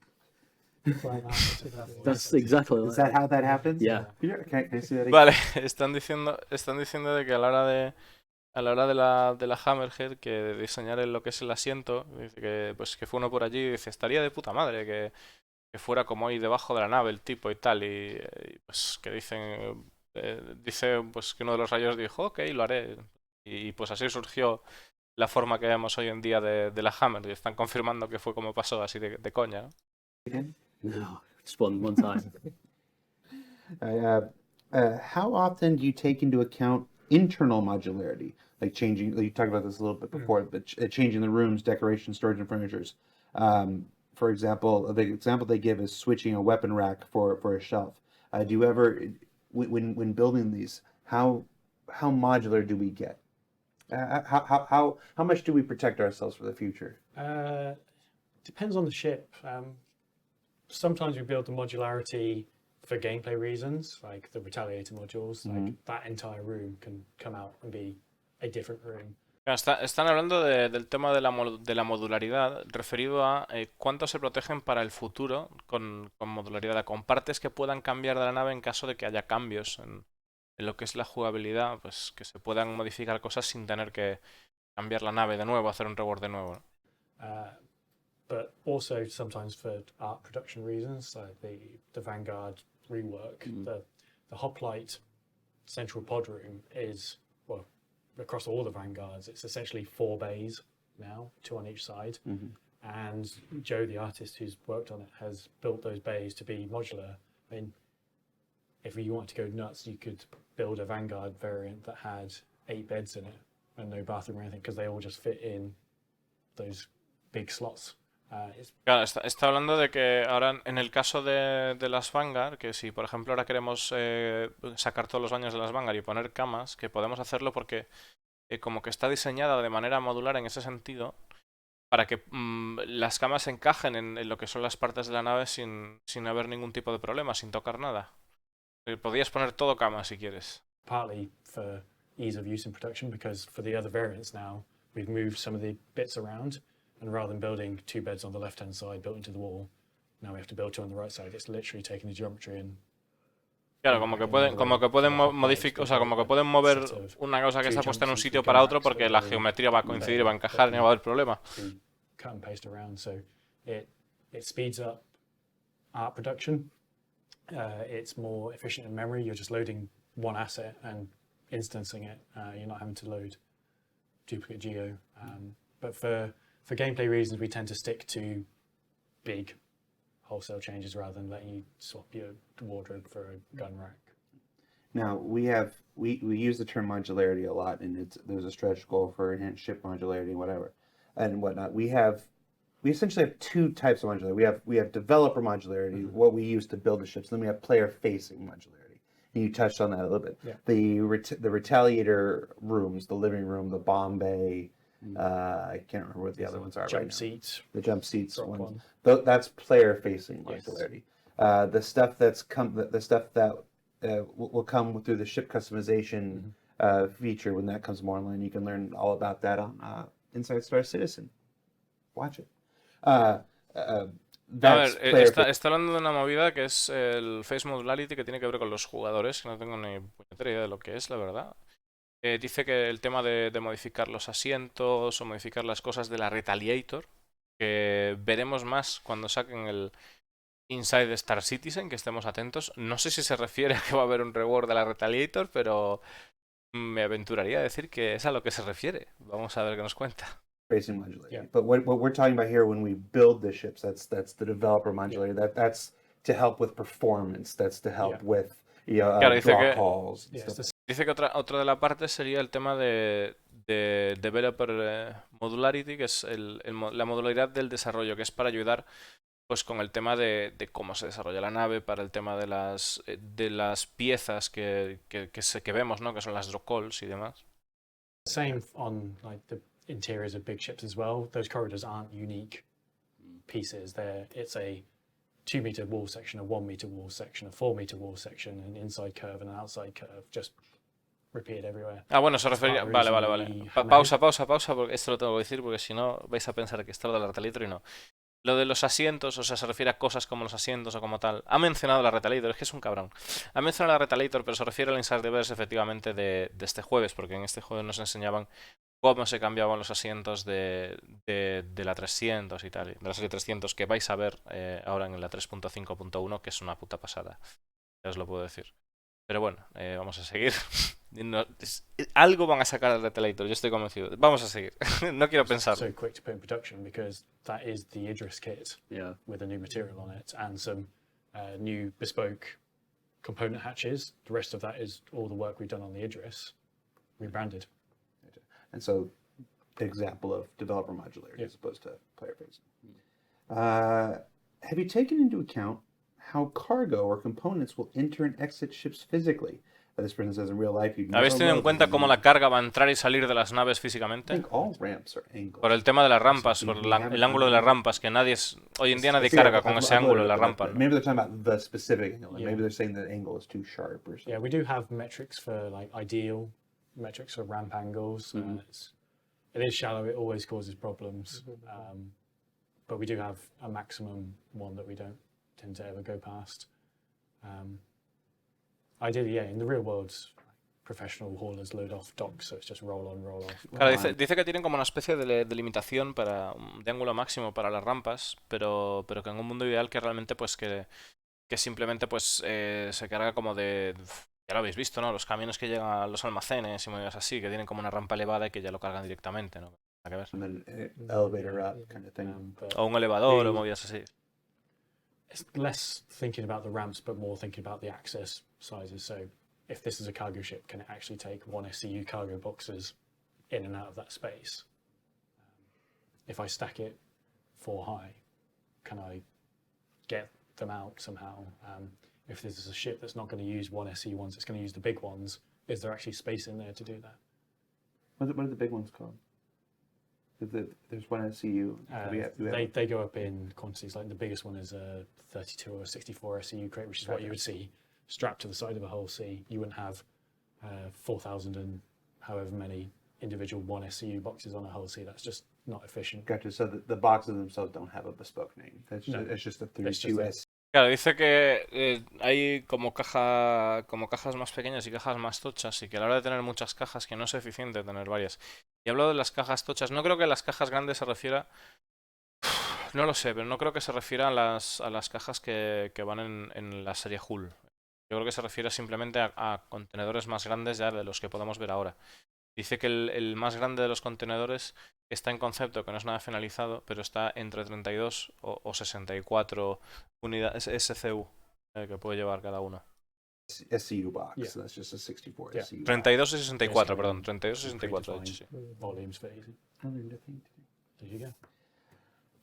Fly that to that. that." That's exactly Is like that how that happens? Yeah. Can I see that again? Vale, están diciendo de que a la hora de la Hammerhead, que de diseñar lo que es el asiento, dice que pues que fue uno por allí y dice, estaría de puta madre que fuera como ahí debajo de la nave el tipo y tal, y pues que dice pues que uno de los rayos dijo, ok, lo haré, y pues así surgió la forma que vemos hoy en día de la Hammer, y están confirmando que fue como pasó, así de coña, ¿no? no, just one time. How often do you take into account internal modularity, like changing? You talked about this a little bit before, but changing the rooms, decoration, storage, and furnitures. For example, the example they give is switching a weapon rack for a shelf. Do you ever, when building these, how modular do we get? How much do we protect ourselves for the future? Depends on the ship. Sometimes we build the modularity for gameplay reasons, like the Retaliator modules. Like that entire room can come out and be a different room. Están hablando del tema de la modularidad, referido a cuánto se protegen para el futuro con modularidad, con partes que puedan cambiar de la nave en caso de que haya cambios en lo que es la jugabilidad, pues que se puedan modificar cosas sin tener que cambiar la nave de nuevo, hacer un rework de nuevo, ¿no? But also sometimes for art production reasons, like the Vanguard rework, the hoplite central pod room is, well, across all the Vanguards, it's essentially 4 bays now, 2 on each side. And Joe, the artist who's worked on it, has built those bays to be modular. I mean, if you want to go nuts, you could build a Vanguard variant that had 8 beds in it and no bathroom or anything, because they all just fit in those big slots. Claro, está hablando de que ahora en el caso de las Vanguard, que si por ejemplo ahora queremos sacar todos los baños de las Vanguard y poner camas, que podemos hacerlo porque como que está diseñada de manera modular en ese sentido, para que las camas encajen en lo que son las partes de la nave sin haber ningún tipo de problema, sin tocar nada. Podrías poner todo cama si quieres. Partly for ease of use in production, because for the other variants now, we've moved some of the bits around, and rather than building 2 beds on the left-hand side built into the wall, now we have to build 2 on the right side. It's literally taking the geometry and Claro, como que pueden modificar, o sea, como que pueden mover una cosa que está puesta en un sitio para otro porque la geometría va a coincidir, va a encajar y no va a haber problema. cut and paste around, so it speeds up art production. It's more efficient in memory. You're just loading one asset and instancing it. You're not having to load duplicate geo. But for gameplay reasons, we tend to stick to big wholesale changes rather than letting you swap your wardrobe for a gun rack. Now we use the term modularity a lot, and there's a stretch goal for enhanced ship modularity and whatnot. We essentially have 2 types of modularity. We have developer modularity, what we use to build the ships. Then we have player facing modularity. And you touched on that a little bit. Yeah. The Retaliator rooms, the living room, the bomb bay. I can't remember what the other ones are right now. Seats. The jump seats Drop ones. one. That's player facing Yes. modularity. The stuff that will come through the ship customization feature when that comes more online. You can learn all about that on Inside Star Citizen. Watch it. A ver, está hablando de una movida que es el Face Modularity, que tiene que ver con los jugadores, que no tengo ni puñetera idea de lo que es, la verdad. Dice que el tema de modificar los asientos o modificar las cosas de la Retaliator, que veremos más cuando saquen Inside Star Citizen, que estemos atentos. No sé si se refiere a que va a haber un reward de la Retaliator, pero me aventuraría a decir que es a lo que se refiere. Vamos a ver qué nos cuenta. Spacing modularity. Yeah. But what we're talking about here when we build the ships, that's the developer modularity. That's to help with performance. That's to help Yeah. with Claro, dice draw que- calls. and Yeah, stuff. it's Dice que otra de la parte sería el tema de Developer Modularity, que es la modularidad del desarrollo, que es para ayudar pues con el tema de cómo se desarrolla la nave, para el tema de las piezas que vemos, ¿no? Que son las draw calls y demás. same on like the interiors of big ships as well. Those corridors aren't unique pieces. It's a 2-meter wall section, a 1-meter wall section, a 4-meter wall section, an inside curve and an outside curve, just repeated everywhere. Ah, bueno, se refería... As far Vale, as vale, the vale. hammerhead. Pausa, porque esto lo tengo que decir, porque si no vais a pensar que está lo del Retaliator y no. Lo de los asientos, o sea, se refiere a cosas como los asientos o como tal. Ha mencionado la Retaliator, es que es un cabrón. Ha mencionado la Retaliator, pero se refiere al Inside Devers efectivamente de este jueves, porque en este jueves nos enseñaban cómo se cambiaban los asientos de la 300 y tal, de la serie 300, que vais a ver ahora en la 3.5.1, que es una puta pasada. Ya os lo puedo decir. Pero bueno, vamos a seguir. Algo van a sacar al Retaliator, yo estoy convencido. Vamos a seguir. No quiero pensar. So quick to put in production because that is the Idris kit Yeah. with a new material on it and some new bespoke component hatches. The rest of that is all the work we've done on the Idris, rebranded. And so, example of developer modularity Yeah. as opposed to player facing. Have you taken into account how cargo or components will enter and exit ships physically? This person says in real life you'd ¿Habéis never tenido en load cuenta them. cómo la carga va a entrar y salir de las naves I físicamente? think all ramps are angled. Por el tema de las rampas, por el ángulo de las rampas, que hoy en día nadie carga con ese ángulo en la rampa, ¿no? Maybe they're talking about the specific angle. Yeah. Maybe they're saying the angle is too sharp or something. Yeah, we do have metrics for like ideal metrics for ramp angles. It is shallow. It always causes problems. But we do have a maximum one that we don't tend to ever go past. Ideally, yeah, in the real world, professional haulers load off docks, so it's just roll on, roll off. Claro, dice que tienen como una especie de limitación de ángulo máximo para las rampas, pero que en un mundo ideal que realmente pues que simplemente pues se carga como de... Ya lo habéis visto, ¿no? Los camiones que llegan a los almacenes y movidas así, que tienen como una rampa elevada y que ya lo cargan directamente, ¿no? Nada que ver. And then elevator up kind of thing. But O un elevador the- o movidas así. it's less thinking about the ramps, but more thinking about the access sizes. So if this is a cargo ship, can it actually take one SCU cargo boxes in and out of that space? If I stack it 4 high, can I get them out somehow? If this is a ship that's not going to use one SCU ones, it's going to use the big ones, is there actually space in there to do that? What are the big ones called? There's one at CU. They go up in quantities. Like the biggest one is a 32 or 64 SCU crate, which is what you would see strapped to the side of a hull C. You wouldn't have 4,000 and however many individual 1 SCU boxes on a hull C. That's just not efficient. Gotcha. So the boxes themselves don't have a bespoke name. No. It's just a It's 32 just S. Claro, dice que hay como cajas más pequeñas y cajas más tochas y que a la hora de tener muchas cajas que no es eficiente tener varias. Y hablo de las cajas tochas. No creo que las cajas grandes se refiera... No lo sé, pero no creo que se refiera a las cajas que van en la serie Hull. Yo creo que se refiere simplemente a contenedores más grandes ya de los que podemos ver ahora. Dice que el más grande de los contenedores está en concepto, que no es nada finalizado, pero está entre 32 o 64 unidades SCU que puede llevar cada uno. SCU box. Yeah. So that's just a 64 Yeah. SCU. 32 y 64, Yes, perdón. 32 y 64, de predefined. hecho, sí. Volumes for easy. There you go.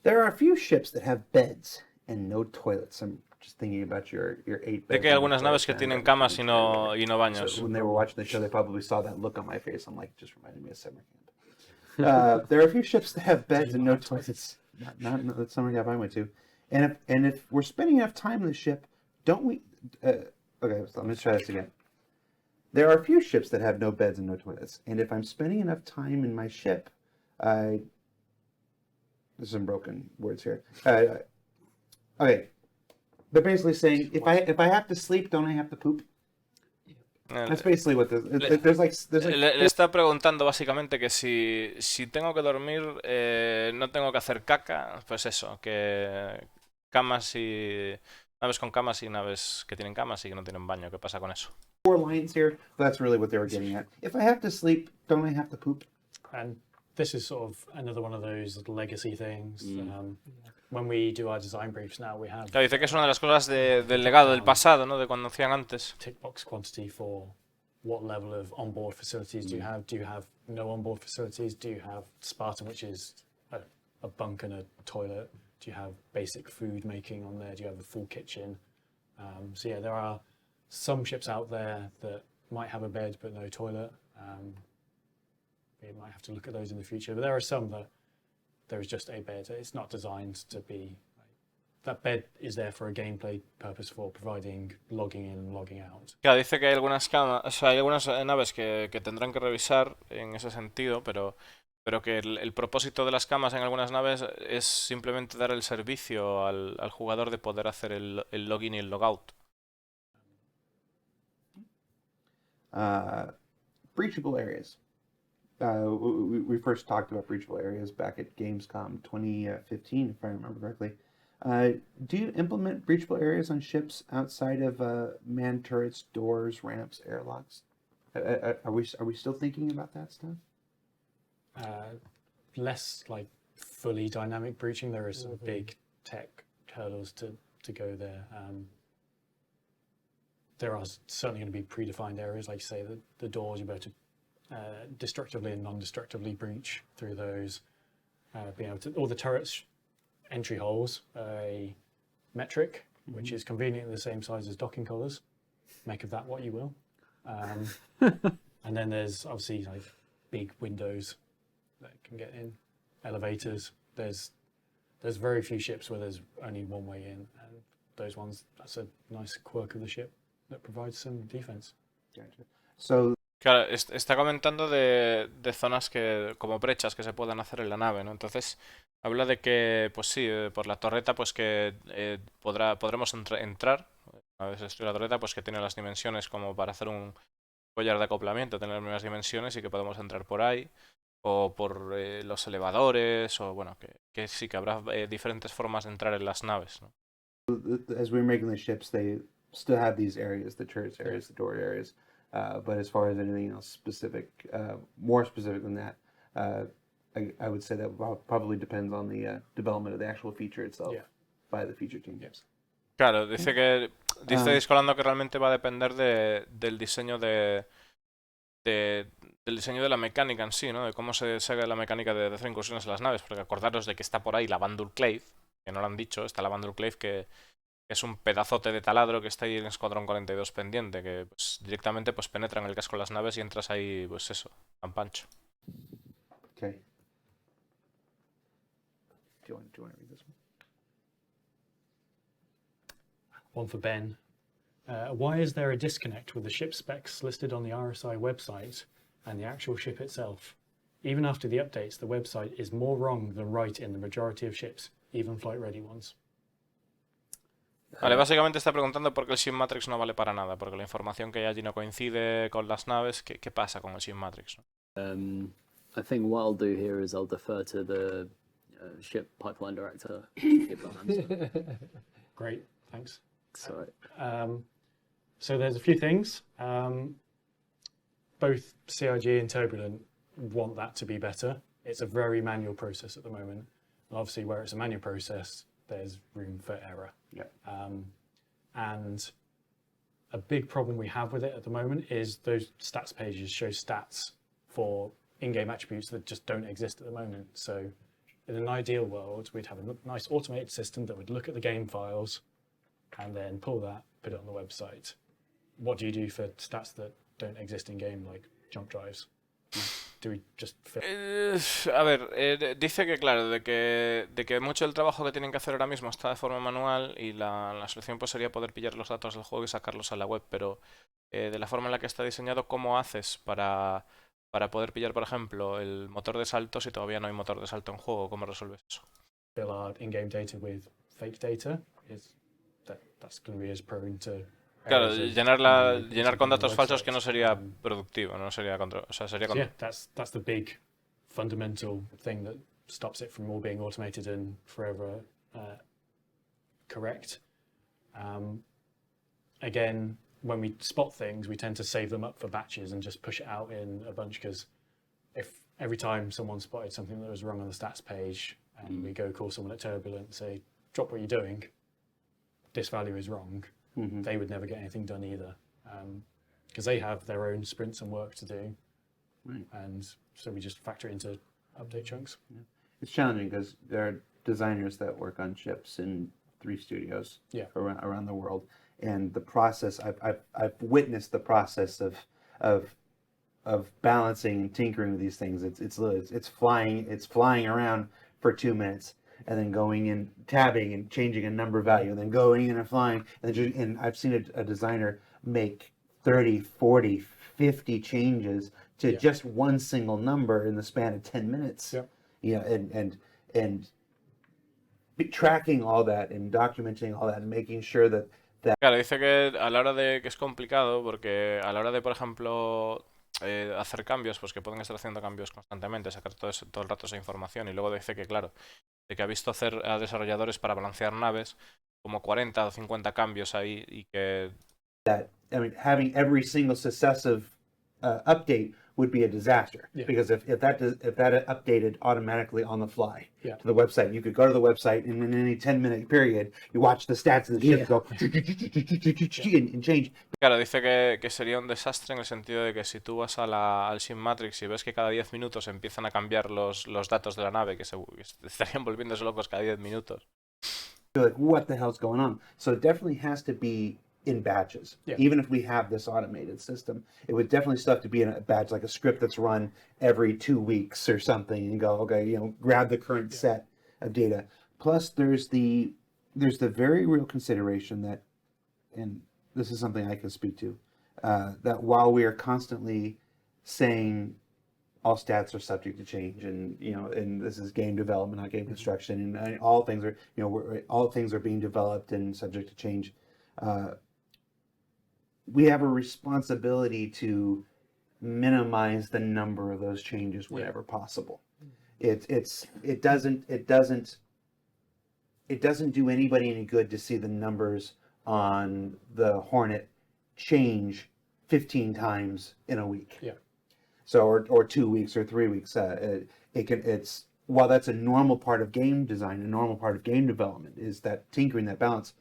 There are a few ships that have beds and no toilets. I'm just thinking about your 8 beds. Sé que hay algunas naves que tienen camas y no baños. So when they were watching the show, they probably saw that look on my face. I'm like, just reminded me of summer camp. There are a few ships that have beds and no toilets. Not the summer camp I went to. And if we're spending enough time in the ship, don't we? Okay, so let me try this again. There are a few ships that have no beds and no toilets. And if I'm spending enough time in my ship, there's some broken words here. Okay, they're basically saying if I have to sleep, don't I have to poop? That's basically what there's like. Le está preguntando básicamente que si tengo que dormir, no tengo que hacer caca, pues eso, que camas y naves con camas y naves que tienen camas y que no tienen baño. ¿Qué pasa con eso? 4 lines here. That's really what they were getting at. If I have to sleep, don't I have to poop? And this is sort of another one of those legacy things. When we do our design briefs now, we have Claro, dice que es una de las cosas del legado del pasado, ¿no? De cuando hacían antes. tick box quantity for what level of onboard facilities do you have? Do you have no onboard facilities? Do you have Spartan, which is a bunk and a toilet? Do you have basic food making on there? Do you have a full kitchen? So yeah, there are some ships out there that might have a bed but no toilet. We might have to look at those in the future, but there are some that there is just a bed. It's not designed to be. That bed is there for a gameplay purpose for providing logging in and logging out. Claro, dice que hay algunas camas, o sea, hay algunas naves que tendrán que revisar en ese sentido, pero que el propósito de las camas en algunas naves es simplemente dar el servicio al jugador de poder hacer el login y el logout. Breachable areas. We first talked about breachable areas back at Gamescom 2015, if I remember correctly. Do you implement breachable areas on ships outside of manned turrets, doors, ramps, airlocks? Are we still thinking about that stuff? Less like fully dynamic breaching. There are some big tech hurdles to go there. There are certainly going to be predefined areas, like you say, the doors you're able to destructively and non-destructively breach through those. Being able to, all the turrets entry holes are a metric, which is conveniently the same size as docking collars. Make of that what you will. And then there's obviously like big windows that can get in, elevators. There's very few ships where there's only one way in, and those ones, that's a nice quirk of the ship that provides some defense. Gotcha. So Claro, está comentando de zonas que como brechas que se puedan hacer en la nave, ¿no? Entonces habla de que, pues sí, por la torreta, pues que podremos entrar. A veces estoy la torreta, pues que tiene las dimensiones como para hacer un collar de acoplamiento, tener las mismas dimensiones y que podemos entrar por ahí. O por los elevadores, o bueno, que sí que habrá diferentes formas de entrar en las naves, ¿no? as we're making the ships, they still have these areas, the turrets areas, the door areas. But as far as anything else specific, more specific than that, I would say that probably depends on the development of the actual feature itself by the feature team. Yes. Claro, dice Discolando que realmente va a depender del diseño del diseño de la mecánica en sí, ¿no? De cómo se haga la mecánica de hacer incursiones en las naves, porque acordaros de que está por ahí la Clave, que no lo han dicho, está la Clave que es un pedazote de taladro que está ahí en Escuadrón 42 pendiente, que pues, directamente pues penetra en el casco de las naves y entras ahí, pues eso, tan pancho. Okay. Do you want to read this one? One for Ben. Why is there a disconnect with the ship specs listed on the RSI website and the actual ship itself? Even after the updates, the website is more wrong than right in the majority of ships, even flight-ready ones. Vale, básicamente está preguntando por qué el Ship Matrix no vale para nada, porque la información que hay allí no coincide con las naves. ¿Qué pasa con el Ship Matrix? I think what I'll do here is I'll defer to the ship pipeline director. Give that answer. Great, thanks. Sorry. So there's a few things. Both CIG and Turbulent want that to be better. It's a very manual process at the moment. And obviously, where it's a manual process, there's room for error. Yeah. And a big problem we have with it at the moment is those stats pages show stats for in-game attributes that just don't exist at the moment. So in an ideal world, we'd have a nice automated system that would look at the game files and then pull that, put it on the website. What do you do for stats that don't exist in-game, like jump drives? Do we just fill? A ver, dice que claro, de que mucho del trabajo que tienen que hacer ahora mismo está de forma manual y la solución pues sería poder pillar los datos del juego y sacarlos a la web, pero de la forma en la que está diseñado, ¿cómo haces para poder pillar, por ejemplo, el motor de salto si todavía no hay motor de salto en juego? ¿Cómo resuelves eso? Fill our in-game data with fake data. That's going to be as prone to. Claro, llenar con datos falsos que no sería productivo, no sería o sea, sería Yeah, that's the big fundamental thing that stops it from all being automated and forever correct. Again, when we spot things, we tend to save them up for batches and just push it out in a bunch, because if every time someone spotted something that was wrong on the stats page and we go call someone at Turbulent and say, drop what you're doing, this value is wrong, they would never get anything done either, because they have their own sprints and work to do. Right. And so we just factor it into update chunks. Yeah. It's challenging because there are designers that work on ships in 3 studios around the world, and the process I've witnessed the process of balancing and tinkering with these things. It's flying around for 2 minutes, and then going in, tabbing and changing a number value, and then going in and flying, and I've seen a designer make 30, 40, 50 changes to just one single number in the span of 10 minutes. And tracking all that and documenting all that and making sure that Claro, dice que a la hora de que es complicado porque a la hora de, por ejemplo, hacer cambios, pues que pueden estar haciendo cambios constantemente, sacar todo el rato esa información, y luego dice que, claro, de que ha visto hacer a desarrolladores para balancear naves como 40 o 50 cambios ahí, y que having every single successive update would be a disaster, because if that updated automatically on the fly to the website, you could go to the website and in any 10-minute period you watch the stats of the ship go and change. Claro, dice que sería un desastre en el sentido de que si tú vas al Sim Matrix y ves que cada 10 minutos empiezan a cambiar los datos de la nave, que estarían volviéndose locos cada 10 minutos. You're like, what the hell's going on? So it definitely has to be in batches. Even if we have this automated system, it would definitely still have to be in a batch, like a script that's run every 2 weeks or something, and go, okay, grab the current set of data. Plus, there's the very real consideration that, and this is something I can speak to, that while we are constantly saying all stats are subject to change, and and this is game development, not game construction, and all things are all things are being developed and subject to change. We have a responsibility to minimize the number of those changes whenever possible. It doesn't do anybody any good to see the numbers on the Hornet change 15 times in a week. So or 2 weeks or 3 weeks. It's while that's a normal part of game design, a normal part of game development is that tinkering, that balance.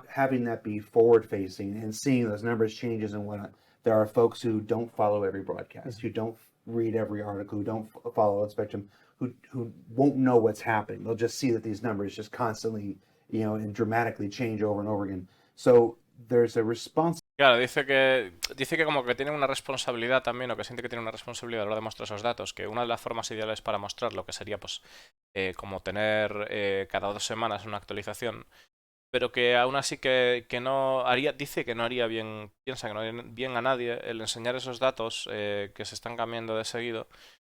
Having that be forward-facing and seeing those numbers changes and whatnot. There are folks who don't follow every broadcast, who don't read every article, who don't follow the spectrum, who won't know what's happening. They'll just see that these numbers just constantly, and dramatically change over and over again. So there's a response. Claro, dice que como que tiene una responsabilidad también, o que siente que tiene una responsabilidad a la hora de mostrar esos datos, que una de las formas ideales para mostrarlo, que sería pues como tener cada 2 semanas una actualización, pero que aún así que no haría, dice que no haría bien, piensa que no haría bien a nadie el enseñar esos datos que se están cambiando de seguido,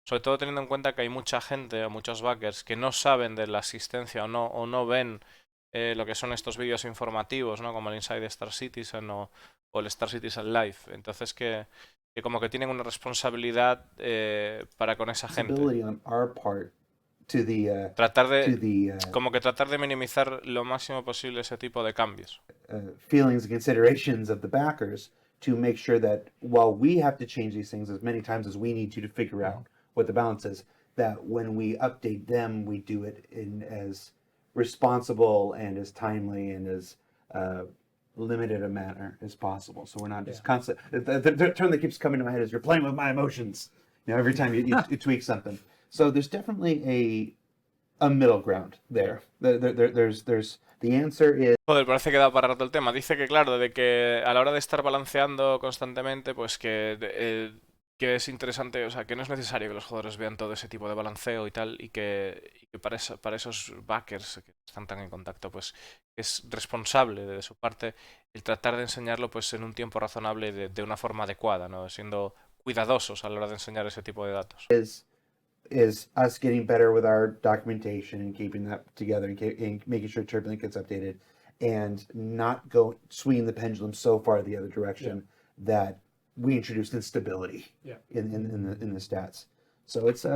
sobre todo teniendo en cuenta que hay mucha gente o muchos backers que no saben de la existencia o no ven lo que son estos vídeos informativos, ¿no? Como el Inside Star Citizen o el Star Citizen Live. Entonces que como que tienen una responsabilidad para con esa gente. Tratar de minimizar lo máximo posible ese tipo de cambios. Feelings and considerations of the backers to make sure that while we have to change these things as many times as we need to figure out what the balance is, that when we update them, we do it in as responsible and as timely and as limited a manner as possible. So we're not just constant. The term that keeps coming to my head is you're playing with my emotions. Every time you tweak something. So there's definitely a middle ground there. There's the answer is. Joder, parece que da para rato el tema. Dice que claro, de que a la hora de estar balanceando constantemente, pues que es interesante, o sea, que no es necesario que los jugadores vean todo ese tipo de balanceo y tal, y que para esos backers que están tan en contacto, pues es responsable de su parte el tratar de enseñarlo pues en un tiempo razonable de una forma adecuada, ¿no? Siendo cuidadosos a la hora de enseñar ese tipo de datos. Is us getting better with our documentation and keeping that together and making sure Turbulent gets updated and not swinging the pendulum so far the other direction that we introduced instability in the stats. So it's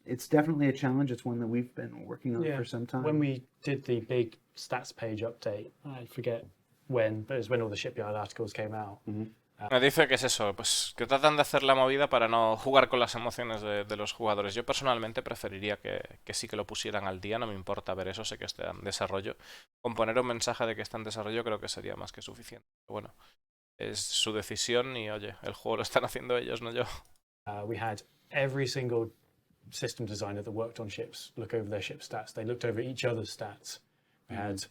it's definitely a challenge. It's one that we've been working on for some time. When we did the big stats page update, I forget when, but it was when all the shipyard articles came out. Me dice que es eso, pues que tratan de hacer la movida para no jugar con las emociones de los jugadores. Yo personalmente preferiría que sí que lo pusieran al día, no me importa ver eso, sé que está en desarrollo. Con poner un mensaje de que está en desarrollo creo que sería más que suficiente. Pero bueno, es su decisión y oye, el juego lo están haciendo ellos, no yo. We had every single system designer that worked on ships look over their ship stats. They looked over each other's stats. We had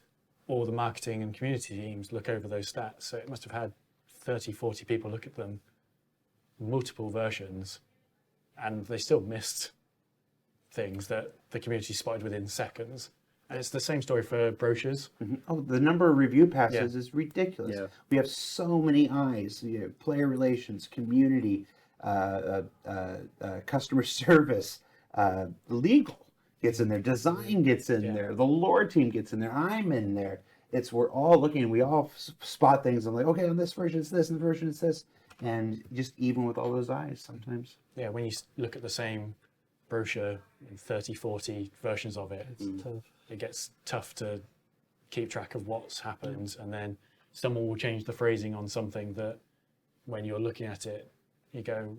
all the marketing and community teams look over those stats. So it must have had 30, 40 people look at them, multiple versions, and they still missed things that the community spotted within seconds. And it's the same story for brochures. Oh, the number of review passes is ridiculous. Yeah. We have so many eyes. Player relations, community, customer service, legal gets in there, design gets in there, the lore team gets in there, I'm in there. We're all looking, we all spot things. I'm like, okay, on this version it's this, and the version it's this. And just even with all those eyes sometimes. Yeah, when you look at the same brochure, 30, 40 versions of it, It's tough. it gets tough to keep track of what's happened. And then someone will change the phrasing on something that when you're looking at it, you go,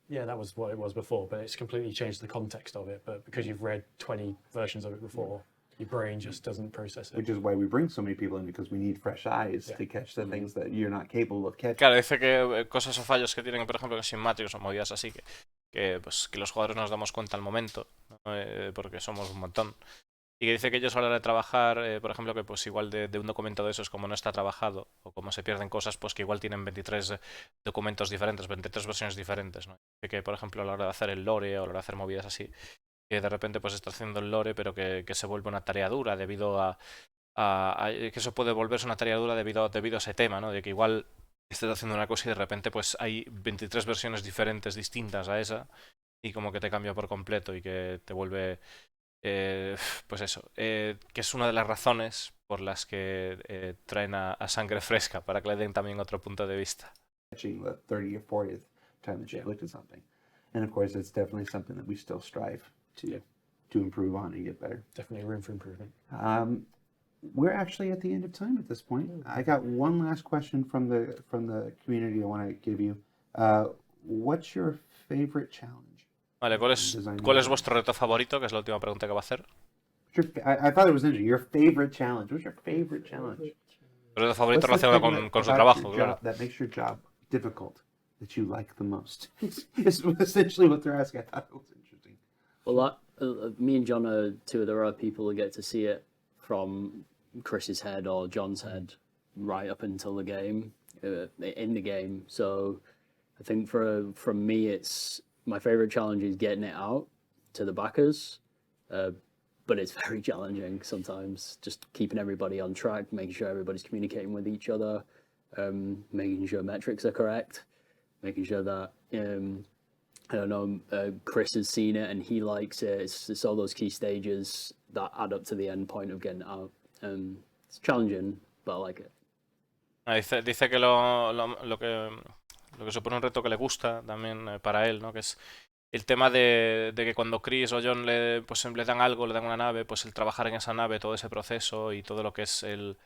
yeah, that was what it was before, but it's completely changed the context of it. But because you've read 20 versions of it before, your brain just doesn't process it. Which is why we bring so many people in, because we need fresh eyes to catch the things that you're not capable of catching. Claro, dice que cosas o fallos que tienen, por ejemplo, en Simmáticos o movidas así, pues, que los jugadores nos damos cuenta al momento, ¿no? Porque somos un montón. Y que dice que ellos a la hora de trabajar, por ejemplo, que pues igual de un documento de esos, como no está trabajado, o como se pierden cosas, pues que igual tienen 23 documentos diferentes, 23 versiones diferentes, ¿no? Que, por ejemplo, a la hora de hacer el lore o a la hora de hacer movidas así, que de repente pues está haciendo el lore, pero que se vuelve una tarea dura debido a que eso puede volverse una tarea dura debido a ese tema, ¿no? De que igual estés haciendo una cosa y de repente pues hay 23 versiones diferentes, distintas a esa, y como que te cambia por completo y que te vuelve, pues eso, que es una de las razones por las que traen a Sangre Fresca, para que le den también otro punto de vista. Catching the 30th or 40th time that you've looked at something. And of course, it's definitely something that we still strive to improve on and get better. Definitely room for improvement. We're actually at the end of time at this point. I got one last question from the community I want to give you. What's your favorite challenge? Vale, ¿cuál es vuestro reto favorito? Que es la última pregunta que va a hacer. I thought it was interesting. Your favorite challenge. What's your favorite challenge? El reto favorito What's the relacionado thing con su about trabajo, your claro. job that makes your job difficult, that you like the most? Is essentially what they're asking. I thought it was interesting. Well, me and John are two of the rare people who get to see it from Chris's head or John's head right up until the game, in the game. So I think from me, it's my favorite challenge is getting it out to the backers, but it's very challenging sometimes, just keeping everybody on track, making sure everybody's communicating with each other, making sure metrics are correct, making sure that I don't know, Chris has seen it and he likes it. It's all those key stages that add up to the end point of getting it out. It's challenging, but I like it. Dice que lo que supone un reto que le gusta también para él, ¿no? Que es el tema de que cuando Chris o John pues, le dan algo, le dan una nave, pues el trabajar en esa nave, todo ese proceso y todo lo que es el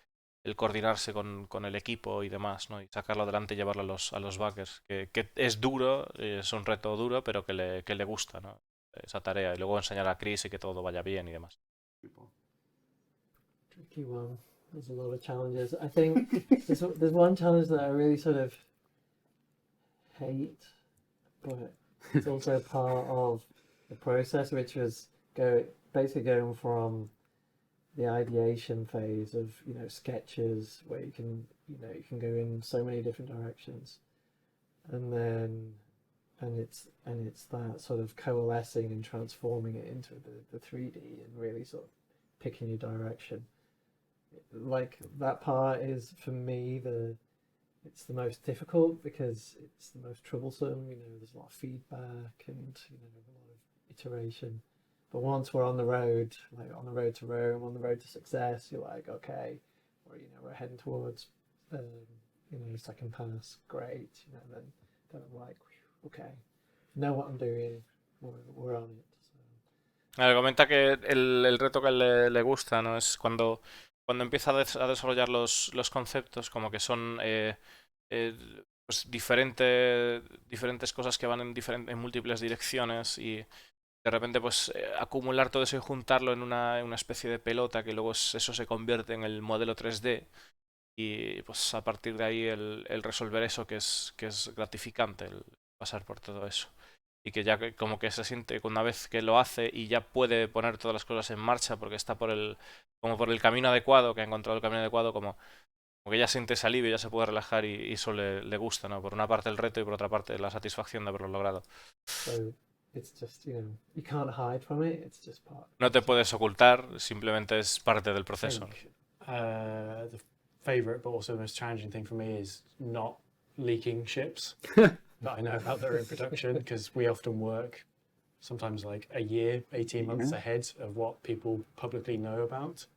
coordinarse con el equipo y demás, ¿no? Y sacarlo adelante y llevarlo a los backers. Que es duro, es un reto duro, pero que le gusta, ¿no? Esa tarea. Y luego enseñar a Chris y que todo vaya bien y demás. Tricky one. There's a lot of challenges. I think there's one challenge that I really sort of hate, but it's also a part of the process, which was basically going from the ideation phase of sketches where you can go in so many different directions, and it's that sort of coalescing and transforming it into the 3D and really sort of picking your direction. Like that part is for me it's the most difficult because it's the most troublesome. There's a lot of feedback and a lot of iteration. But once we're on the road, like on the road to Rome, on the road to success, you're like, okay, or we're heading towards second pass, great. Then I'm like, okay, know what I'm doing. We're on it. So. Comenta que el reto que le gusta, ¿no? Es cuando empieza a desarrollar los conceptos, como que son eh, pues diferentes cosas que van en múltiples direcciones y de repente pues acumular todo eso y juntarlo en una especie de pelota que luego eso se convierte en el modelo 3D y pues a partir de ahí el resolver eso que es gratificante, el pasar por todo eso. Y que ya como que se siente que una vez que lo hace y ya puede poner todas las cosas en marcha porque está como por el camino adecuado, que ha encontrado el camino adecuado, como que ya siente ese alivio, ya se puede relajar y eso le gusta, ¿no? Por una parte el reto y por otra parte la satisfacción de haberlo logrado. So it's just, you can't hide from it. It's just part. No te puedes ocultar, simplemente es parte del proceso. think the favorite but also the most challenging thing for me is not leaking ships that I know about that are in production, because we often work sometimes like a year, 18 months ahead of what people publicly know about.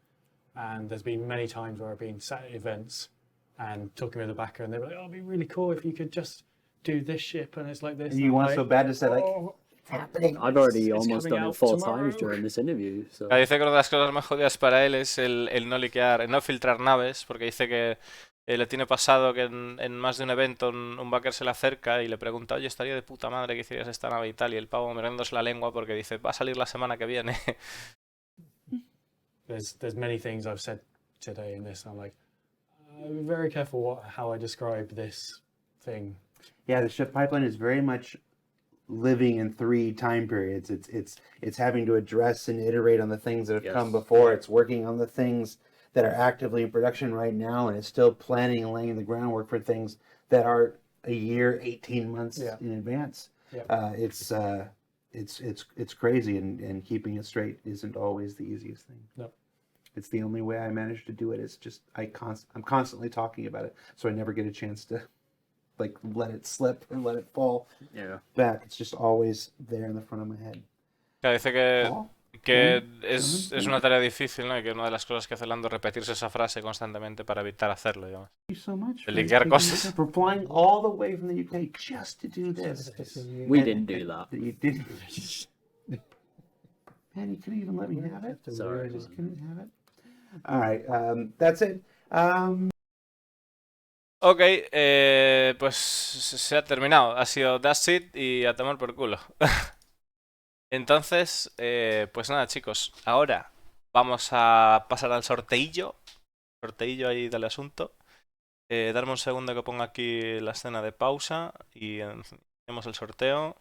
And there's been many times where I've been sat at events and talking with the backer, and they're like, "Oh, it'd be really cool if you could just do this ship," and it's like this. And you want so bad to say like, "Oh, it's happening. I've already It's almost coming done it out 4 tomorrow." times during this interview. So Dice que una de las cosas más jodidas para él es el no liquear, el no filtrar naves, porque dice que le tiene pasado que en más de un evento un backer se le acerca y le pregunta, oye, estaría de puta madre que hicieras esta nave y tal, y el pavo mirándose la lengua porque dice, va a salir la semana que viene. There's many things I've said today in this. I'm like, be very careful how I describe this thing. Yeah, the ship pipeline is very much living in 3 time periods. It's having to address and iterate on the things that have come before. It's working on the things that are actively in production right now, and it's still planning and laying the groundwork for things that are a year, 18 months in advance. Yeah. It's crazy, and keeping it straight isn't always the easiest thing. No. It's the only way I manage to do it. It's just I'm constantly talking about it, so I never get a chance to like let it slip or let it fall back. It's just always there in the front of my head. Dice que es una tarea difícil, ¿no? Y que una de las cosas que hace Lando es repetirse esa frase constantemente para evitar hacerlo, digamos. Thank you so much El liquear cosas. for flying all the way from the UK just to do this. we didn't do that. You didn't. Man, you couldn't even let me have it. Sorry. You just couldn't have it. All right, that's it. Ok, pues se ha terminado. Ha sido that's it y a tomar por culo. Entonces, pues nada, chicos. Ahora vamos a pasar al sorteillo. Sorteillo ahí del asunto. Darme un segundo que ponga aquí la escena de pausa y hacemos el sorteo.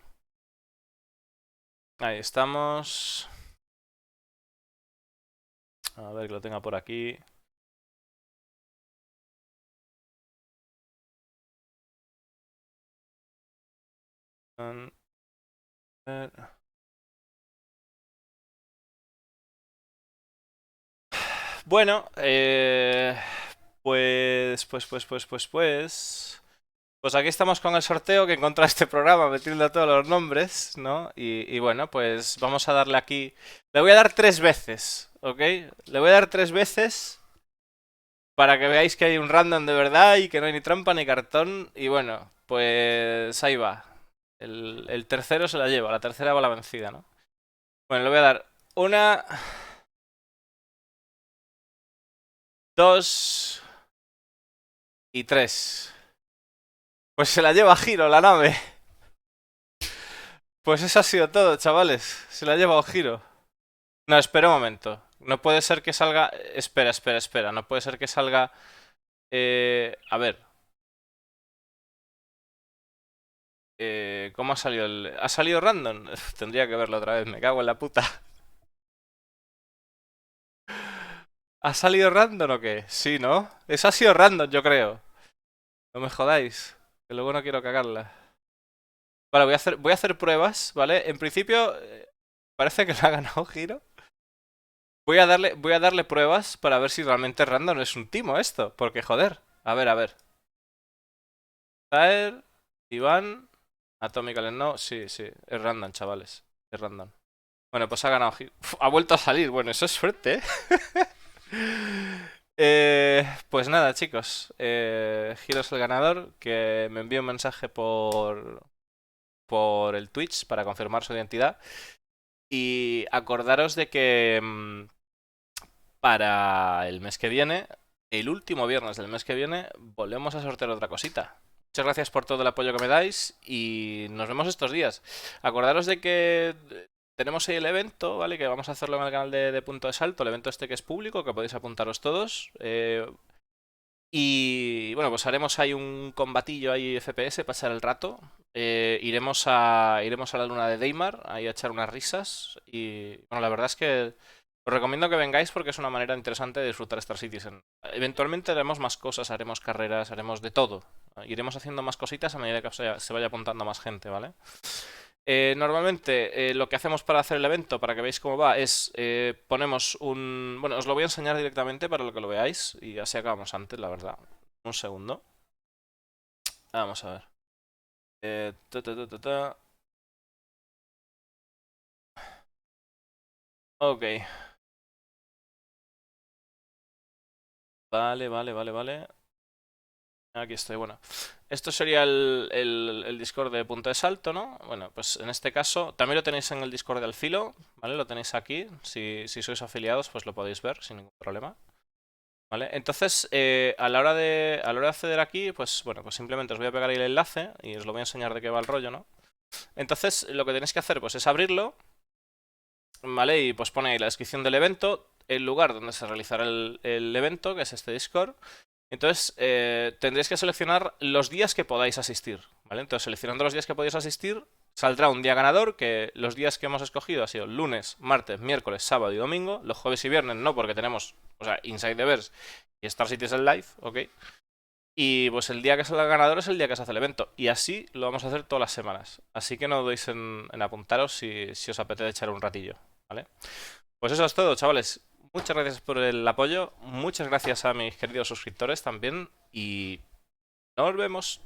Ahí estamos. A ver que lo tenga por aquí. A ver. Bueno, pues aquí estamos con el sorteo que encontré este programa metiendo todos los nombres, ¿no? Y bueno, pues vamos a darle aquí. Le voy a dar 3 veces, ¿ok? Le voy a dar 3 veces para que veáis que hay un random de verdad y que no hay ni trampa ni cartón. Y bueno, pues ahí va. El tercero se la lleva, la tercera va la vencida, ¿no? Bueno, le voy a dar 1, 2 y 3. Pues se la lleva Giro, la nave. Pues eso ha sido todo, chavales. Se la ha llevado Giro. No, espera un momento. No puede ser que salga... Espera. No puede ser que salga... A ver. ¿Cómo ha salido el...? ¿Ha salido random? Tendría que verlo otra vez. Me cago en la puta. ¿Ha salido random o qué? Sí, ¿no? Eso ha sido random, yo creo. No me jodáis. Que luego no quiero cagarla. Vale, voy a hacer pruebas, ¿vale? En principio, parece que lo ha ganado Giro. Voy a darle pruebas para ver si realmente es random. Es un timo esto. Porque, joder. A ver. Taer, Iván, Atomical no. Sí. Es random, chavales. Es random. Bueno, pues ha ganado Giro. Uf, ha vuelto a salir. Bueno, eso es suerte, ¿eh? Pues nada, chicos. Giro es el ganador. Que me envíe un mensaje por el Twitch para confirmar su identidad. Y acordaros de que para el mes que viene, el último viernes del mes que viene, volvemos a sortear otra cosita. Muchas gracias por todo el apoyo que me dais y nos vemos estos días. Acordaros de que tenemos ahí el evento, ¿vale? Que vamos a hacerlo en el canal de Punto de Salto, el evento este que es público, que podéis apuntaros todos. Y bueno, pues haremos ahí un combatillo ahí FPS, pasar el rato. Iremos a la luna de Deimar, ahí a echar unas risas. Y bueno, la verdad es que os recomiendo que vengáis porque es una manera interesante de disfrutar Star Citizen. Eventualmente haremos más cosas, haremos carreras, haremos de todo. Iremos haciendo más cositas a medida que se vaya apuntando más gente, ¿vale? Normalmente lo que hacemos para hacer el evento, para que veáis cómo va, es ponemos un... Bueno, os lo voy a enseñar directamente para lo que lo veáis y así acabamos antes, la verdad. Un segundo. Vamos a ver. Ta, ta, ta, ta, ta. Ok. Vale. Aquí estoy, bueno. Esto sería el Discord de Punto de Salto, ¿no? Bueno, pues en este caso también lo tenéis en el Discord de Alfilo, ¿vale? Lo tenéis aquí. Si sois afiliados, pues lo podéis ver sin ningún problema. ¿Vale? Entonces, a la hora de acceder aquí, pues bueno, pues simplemente os voy a pegar ahí el enlace y os lo voy a enseñar de qué va el rollo, ¿no? Entonces, lo que tenéis que hacer, pues es abrirlo, ¿vale? Y pues pone ahí la descripción del evento, el lugar donde se realizará el evento, que es este Discord. Entonces, tendréis que seleccionar los días que podáis asistir, ¿vale? Entonces, seleccionando los días que podéis asistir, saldrá un día ganador, que los días que hemos escogido han sido lunes, martes, miércoles, sábado y domingo. Los jueves y viernes no, porque tenemos, o sea, Inside the Verse y Star Citizen Live, ¿ok? Y pues el día que salga el ganador es el día que se hace el evento. Y así lo vamos a hacer todas las semanas. Así que no dudéis en apuntaros si os apetece echar un ratillo, ¿vale? Pues eso es todo, chavales. Muchas gracias por el apoyo. Muchas gracias a mis queridos suscriptores también. Y nos vemos.